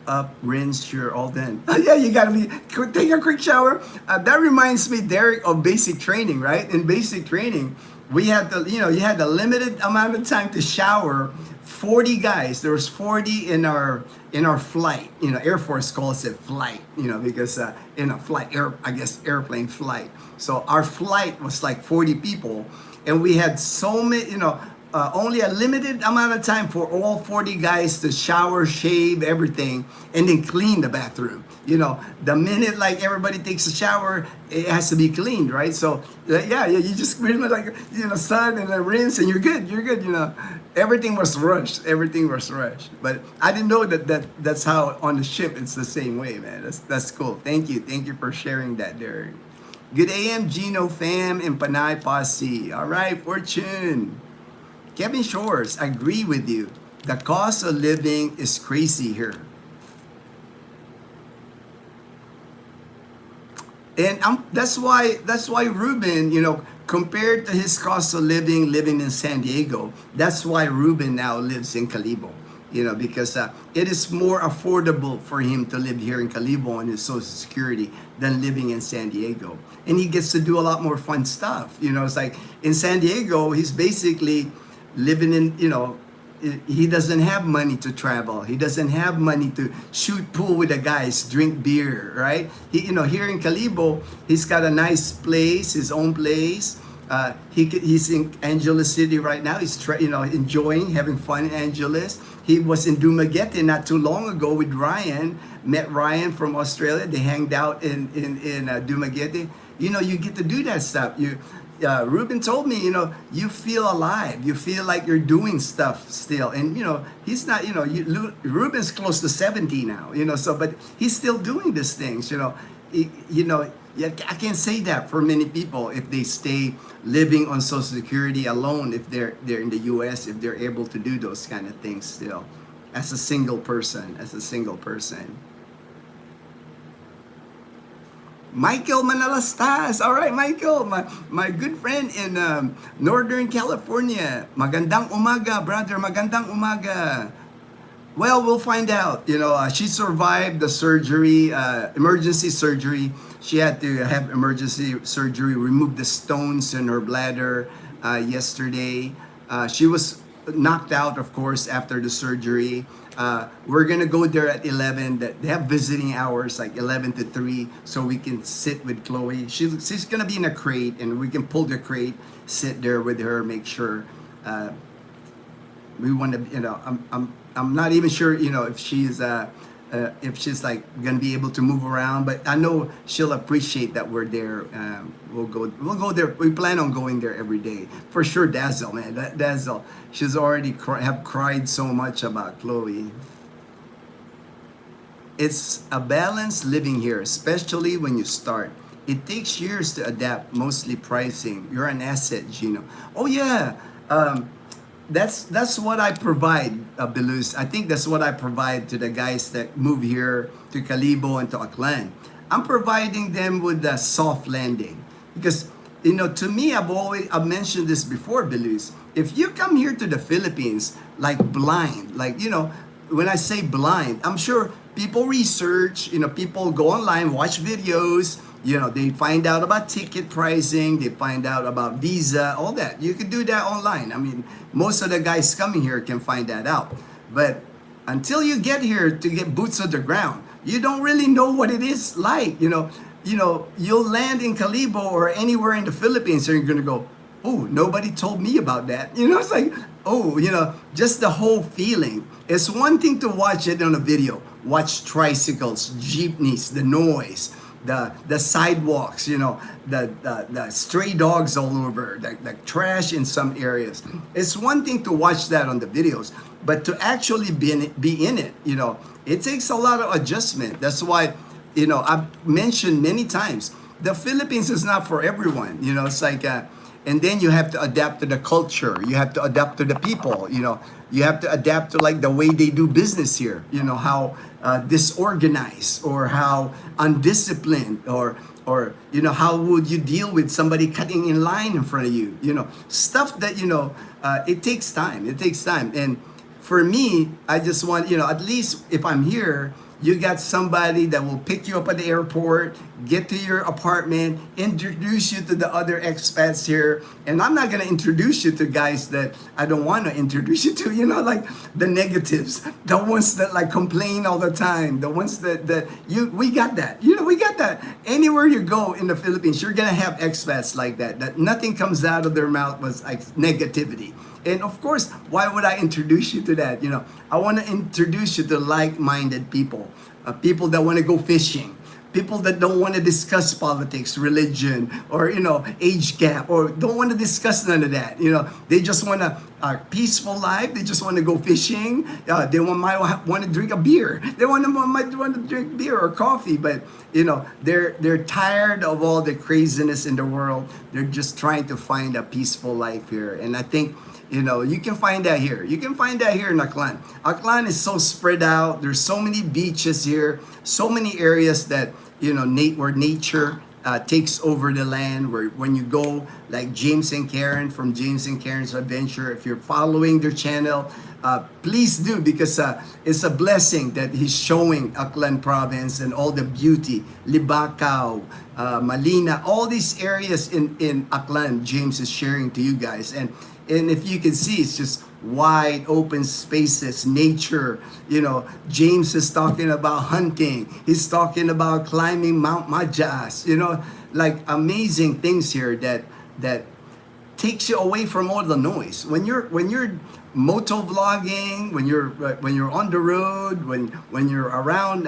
up, rinse, you're all done. Yeah, you gotta take a quick shower. That reminds me, Derek, of basic training, right? In basic training, we had to, you know, you had a limited amount of time to shower. 40 guys. There was 40 in our flight. You know, Air Force calls it flight. You know, because in a flight, airplane flight. So our flight was like 40 people, and we had so many. You know, only a limited amount of time for all 40 guys to shower, shave, everything, and then clean the bathroom. You know, the minute like everybody takes a shower, it has to be cleaned, right? So yeah, you just pretty much like, you know, sun and then rinse and you're good, you know. Everything was rushed, But I didn't know that's how on the ship it's the same way, man. That's cool. Thank you for sharing that, Derek. Good AM, Ginno fam and Panay Posse. All right, Fortune. Kevin Shores, I agree with you. The cost of living is crazy here. And that's why Ruben, compared to his cost of living in San Diego, that's why Ruben now lives in Calibo. Because it is more affordable for him to live here in Calibo on his Social Security than living in San Diego. And he gets to do a lot more fun stuff. It's like in San Diego, he's basically living in, he doesn't have money to travel. He doesn't have money to shoot pool with the guys, drink beer, right? Here in Calibo, he's got a nice place, his own place. He's in Angeles City right now. He's enjoying, having fun in Angeles. He was in Dumaguete not too long ago with Ryan. Met Ryan from Australia. They hanged out in Dumaguete. You get to do that stuff. Ruben told me, you feel alive. You feel like you're doing stuff still. And, he's not, Ruben's close to 70 now, but he's still doing these things, Yeah, I can't say that for many people if they stay living on Social Security alone, if they're in the U.S., if they're able to do those kind of things still, as a single person. Michael Manalastas. All right, Michael, my good friend in Northern California. Magandang umaga, brother. Magandang umaga. Well, we'll find out. She survived the surgery, emergency surgery. She had to have emergency surgery, remove the stones in her bladder yesterday. She was knocked out, of course, after the surgery. We're gonna go there at 11. They have visiting hours like 11 to 3, so we can sit with Chloe. She's gonna be in a crate, and we can pull the crate, sit there with her, make sure. We want to, I'm not even sure, if she's like gonna be able to move around, but I know she'll appreciate that we're there. We'll go there. We plan on going there every day for sure. Dazzle, man, Dazzle. She's already have cried so much about Chloe. It's a balance living here, especially when you start. It takes years to adapt, mostly pricing. You're an asset, Ginno. Oh yeah. That's what I provide, Belus. I think that's what I provide to the guys that move here to Calibo and to Aklan. I'm providing them with a soft landing. Because, to me, I've mentioned this before, Belus. If you come here to the Philippines, like blind, when I say blind, I'm sure people research, people go online, watch videos, they find out about ticket pricing, they find out about visa, all that. You can do that online. I mean, most of the guys coming here can find that out. But until you get here to get boots on the ground, you don't really know what it is like. You'll land in Calibo or anywhere in the Philippines and you're gonna go, oh, nobody told me about that. It's like, just the whole feeling. It's one thing to watch it on a video, watch tricycles, jeepneys, the noise, the sidewalks, the stray dogs all over, the trash in some areas. It's one thing to watch that on the videos, but to actually be in it, it takes a lot of adjustment. That's why, I've mentioned many times, the Philippines is not for everyone. It's like, and then you have to adapt to the culture. You have to adapt to the people. You have to adapt to like the way they do business here. How disorganized or how undisciplined or how would you deal with somebody cutting in line in front of you? Stuff that it takes time. And for me, I just want at least if I'm here, you got somebody that will pick you up at the airport, get to your apartment, introduce you to the other expats here. And I'm not going to introduce you to guys that I don't want to introduce you to, like the negatives, the ones that like complain all the time, the ones that we got that. We got that. Anywhere you go in the Philippines, you're going to have expats like that nothing comes out of their mouth was like negativity. And of course, why would I introduce you to that? I want to introduce you to like-minded people, people that want to go fishing, people that don't want to discuss politics, religion, or age gap, or don't want to discuss none of that. They just want a peaceful life. They just want to go fishing. They might want to drink a beer. They might want to drink beer or coffee, but they're tired of all the craziness in the world. They're just trying to find a peaceful life here, and I think. You can find that here. You can find that here in Aklan. Aklan is so spread out. There's so many beaches here, so many areas that, where nature takes over the land. Where when you go, like James and Karen from James and Karen's Adventure, if you're following their channel, please do, because it's a blessing that he's showing Aklan province and all the beauty, Libacao, Malina, all these areas in Aklan. James is sharing to you guys, and if you can see, it's just wide open spaces, nature. James is talking about hunting. He's talking about climbing Mount Majas. Like amazing things here that takes you away from all the noise. When you're moto vlogging, when you're on the road, when you're around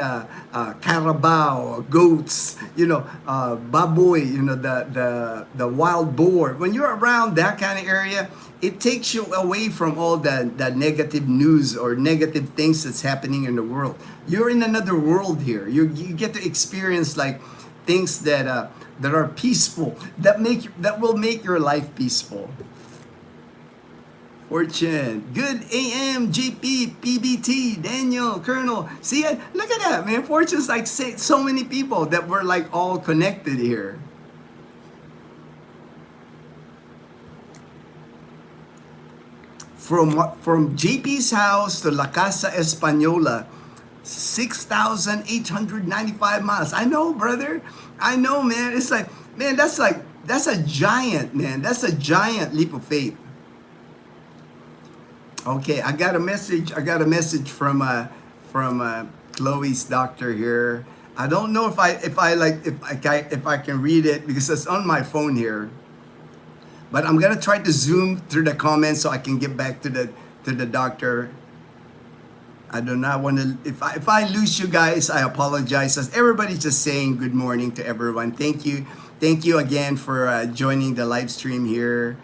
carabao, goats, baboy, the wild boar. When you're around that kind of area, it takes you away from all the negative news or negative things that's happening in the world. You're in another world here. You get to experience like things that are peaceful, that will make your life peaceful. Fortune, good AM, GP, PBT, Daniel, Colonel. See it? Look at that, man. Fortune's like so many people that were like all connected here. From JP's house to La Casa Española, 6,895 miles. I know, brother. I know, man. It's like, man, that's a giant, man. That's a giant leap of faith. Okay, I got a message from Chloe's doctor here. I don't know if I can read it because it's on my phone here. But I'm gonna try to zoom through the comments so I can get back to the doctor. I do not want to. If I lose you guys, I apologize. As everybody's just saying good morning to everyone. Thank you again for joining the live stream here.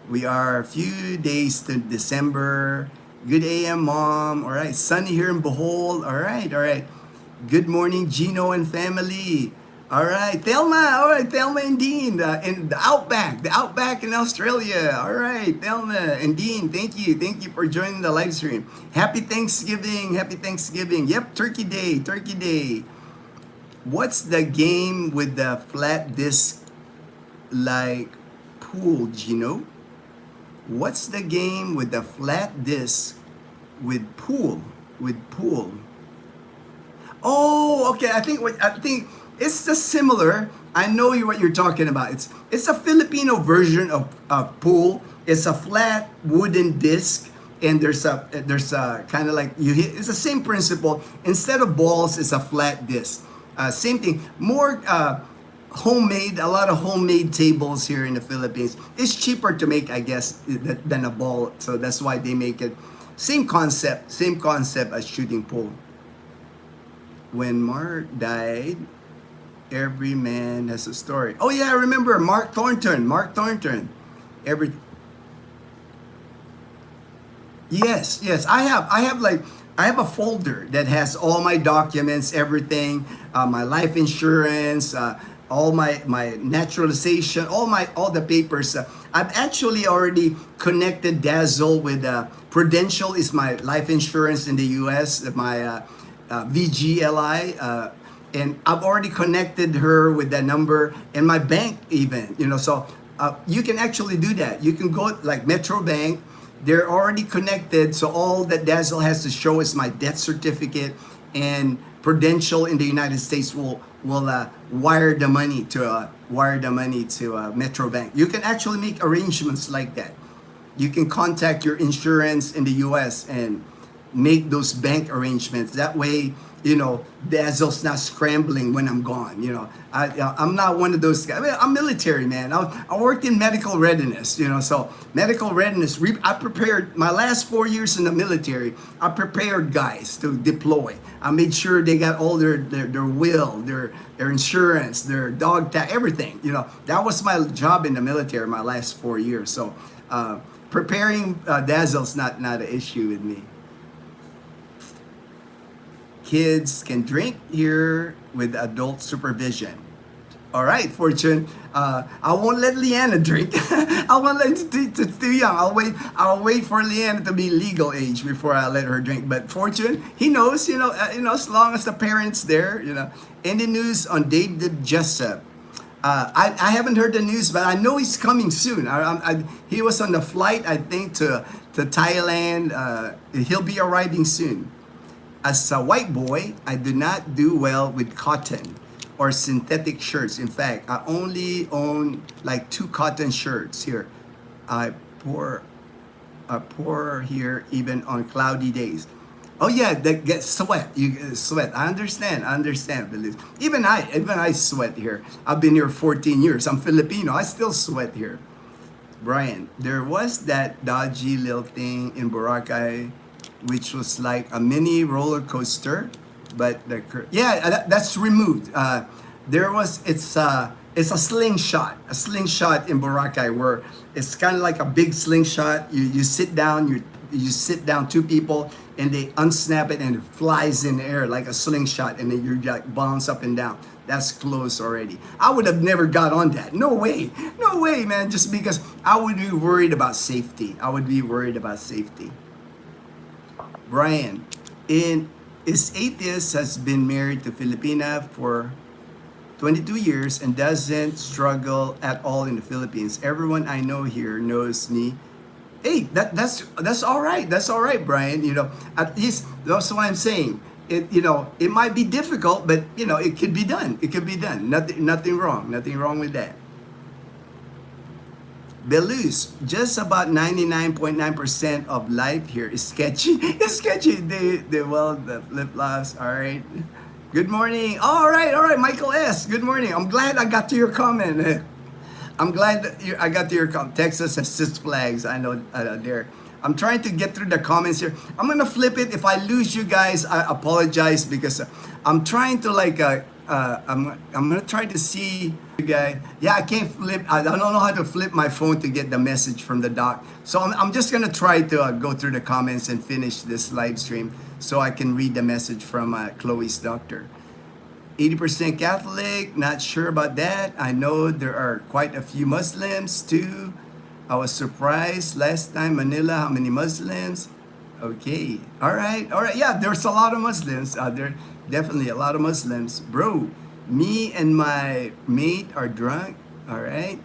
We are a few days to December. Good AM, Mom. All right, sunny here in Bohol. All right. Good morning, Ginno and family. All right, Thelma. All right, Thelma and Dean in the Outback in Australia. All right, Thelma and Dean, thank you for joining the live stream. Happy Thanksgiving. Yep, Turkey Day. What's the game with the flat disc like pool, Ginno? What's the game with the flat disc with pool? Oh, okay. I think it's just similar. I know what you're talking about. It's a Filipino version of pool. It's a flat wooden disc, and there's a kind of like you hit. It's the same principle. Instead of balls, it's a flat disc. Same thing. More homemade. A lot of homemade tables here in the Philippines. It's cheaper to make, I guess, than a ball. So that's why they make it. Same concept as shooting pool. When Mark died, every man has a story. Oh yeah, I remember Mark Thornton. Yes. I have a folder that has all my documents, everything, my life insurance, all my naturalization, all the papers. I've actually already connected Dazzle with Prudential is my life insurance in the U.S. My VGLI. And I've already connected her with that number and my bank even, so you can actually do that. You can go like Metro Bank, they're already connected. So all that Dazzle has to show is my death certificate, and Prudential in the United States will wire the money to Metro Bank. You can actually make arrangements like that. You can contact your insurance in the US and make those bank arrangements. That way, Dazzle's not scrambling when I'm gone. I'm not one of those guys. I'm military, man. I worked in medical readiness, so medical readiness. I prepared my last 4 years in the military. I prepared guys to deploy. I made sure they got all their will, their insurance, their dog tag, everything. That was my job in the military my last 4 years. So preparing Dazzle's not an issue with me. Kids can drink here with adult supervision. All right, Fortune. I won't let Leanna drink. I won't let it's too young. I'll wait for Leanna to be legal age before I let her drink. But Fortune, he knows. As long as the parents there. In the news on David Jessup, I haven't heard the news, but I know he's coming soon. He was on the flight, I think, to Thailand. He'll be arriving soon. As a white boy, I do not do well with cotton or synthetic shirts. In fact, I only own like 2 cotton shirts here. I pour here even on cloudy days. Oh yeah, that gets sweat. You sweat. I understand. Believe. Even I sweat here. I've been here 14 years. I'm Filipino. I still sweat here. Brian, there was that dodgy little thing in Boracay, which was like a mini roller coaster, but that's removed. It's a slingshot in Boracay where it's kind of like a big slingshot. You sit down, you sit down 2 people, and they unsnap it and it flies in the air like a slingshot, and then you like bounce up and down. That's closed already. I would have never got on that. No way, man. Just because I would be worried about safety. Brian, is atheist has been married to Filipina for 22 years and doesn't struggle at all in the Philippines. Everyone I know here knows me. Hey, that's all right. That's all right, Brian. At least that's what I'm saying. It might be difficult, but it could be done. Nothing wrong with that. Belus, just about 99.9% of life here is sketchy. It's sketchy. The flip-flops. All right. Good morning. All right. Michael S. Good morning. I'm glad I got to your comment. I'm glad I got to your comment. Texas has 6 flags. I know there. I'm trying to get through the comments here. I'm gonna flip it. If I lose you guys, I apologize because I'm trying to I'm gonna try to see you guys. Yeah, I can't flip. I don't know how to flip my phone to get the message from the doc. So I'm just gonna try to go through the comments and finish this live stream so I can read the message from Chloe's doctor. 80% Catholic, not sure about that. I know there are quite a few Muslims too. I was surprised last time Manila, how many Muslims? Okay, all right. Yeah, there's a lot of Muslims. There definitely a lot of Muslims. Bro, me and my mate are drunk. All right.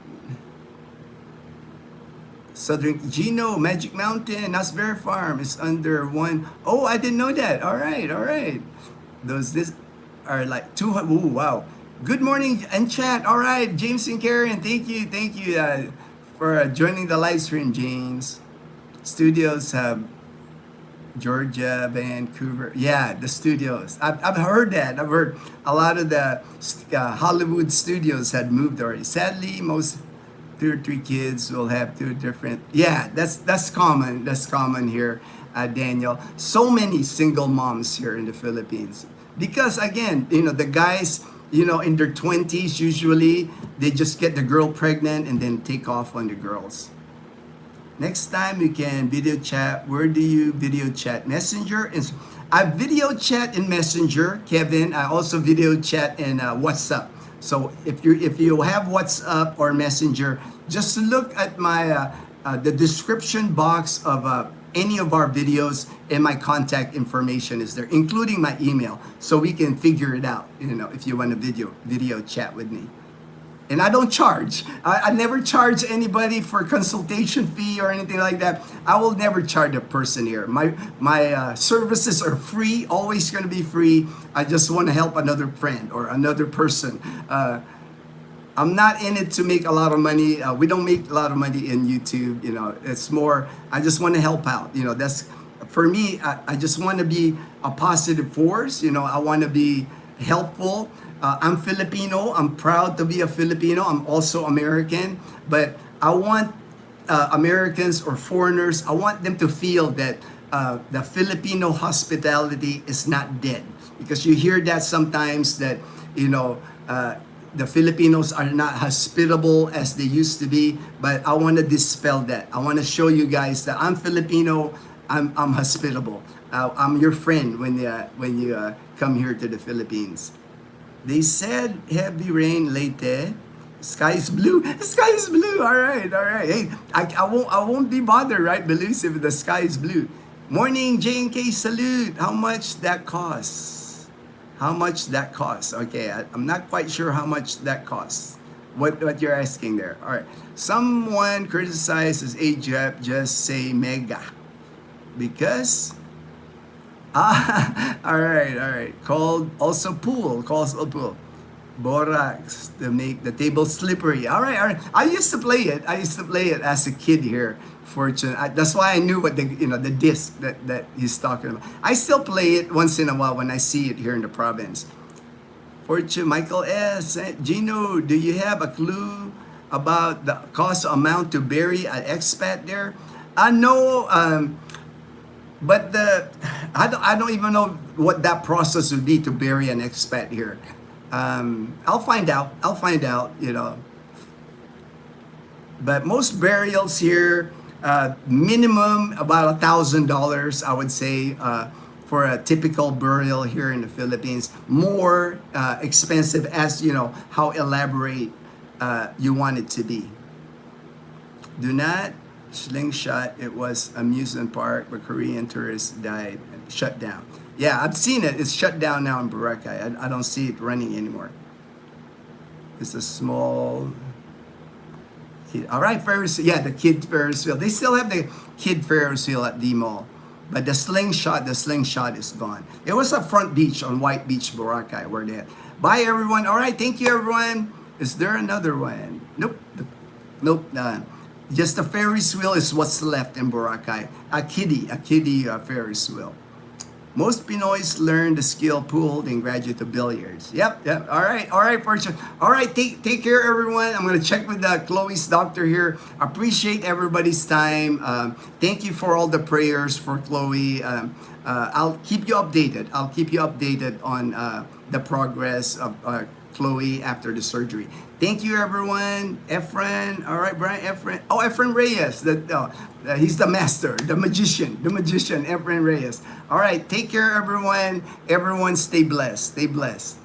Southern Ginno, Magic Mountain, Nasberry Farm is under 1. Oh, I didn't know that. All right. This are like 200. Ooh, wow. Good morning and chat. All right, James and Karen, thank you for joining the live stream, James. Studios have Georgia, Vancouver. Yeah, the studios. I've heard that. I've heard a lot of the Hollywood studios had moved already. Sadly, most 2 or 3 kids will have 2 different. Yeah, that's common. That's common here, Daniel. So many single moms here in the Philippines. Because again, the guys, in their 20s, usually they just get the girl pregnant and then take off on the girls. Next time you can video chat. Where do you video chat? Messenger? I video chat in Messenger, Kevin. I also video chat in WhatsApp. So if you have WhatsApp or Messenger, just look at my the description box of any of our videos, and my contact information is there, including my email, so we can figure it out. If you want to video chat with me. And I don't charge. I never charge anybody for consultation fee or anything like that. I will never charge a person here. My services are free, always going to be free. I just want to help another friend or another person. I'm not in it to make a lot of money. We don't make a lot of money in YouTube. It's more, I just want to help out. That's, for me, I just want to be a positive force. I want to be helpful. I'm Filipino. I'm proud to be a Filipino. I'm also American. But I want Americans or foreigners, I want them to feel that the Filipino hospitality is not dead. Because you hear that sometimes that, the Filipinos are not hospitable as they used to be. But I want to dispel that. I want to show you guys that I'm Filipino. I'm hospitable. I'm your friend when you come here to the Philippines. They said heavy rain Leyte. Sky is blue. The sky is blue. All right. Hey, I won't be bothered, right? Believe if the sky is blue. Morning, J&K salute. How much that costs? Okay, I'm not quite sure how much that costs. what you're asking there. All right. Someone criticizes Egypt, just say mega. Because all right. Called also pool, calls a pool. Borax to make the table slippery. All right. I used to play it. I used to play it as a kid here. Fortune. That's why I knew what the disc that he's talking about. I still play it once in a while when I see it here in the province. Fortune. Michael S. Ginno, do you have a clue about the cost amount to bury an expat there? No. But I don't even know what that process would be to bury an expat here. I'll find out. But most burials here, minimum about $1,000, I would say, for a typical burial here in the Philippines. More expensive as how elaborate you want it to be. Do not slingshot. It was amusement park, but Korean tourists died and shut down. Yeah, I've seen it. It's shut down now in Boracay. I don't see it running anymore. It's a small kid. All right, Ferris. Yeah, the kid Ferris wheel. They still have the kid Ferris wheel at the mall, but the slingshot is gone. It was a front beach on White Beach, Boracay, where they had. Bye, everyone. All right, thank you, everyone. Is there another one? Nope. Just the Ferris wheel is what's left in Boracay. A kiddie Ferris wheel. Most Pinoys learn the skill pool, then graduate to billiards. Yep. All right, Fortune. All right, take care, everyone. I'm gonna check with Chloe's doctor here. Appreciate everybody's time. Thank you for all the prayers for Chloe. I'll keep you updated. On the progress of Chloe after the surgery. Thank you, everyone. Efren. All right, Brian. Efren. Oh, Efren Reyes. He's the master, the magician, Efren Reyes. All right, take care, everyone. Everyone stay blessed.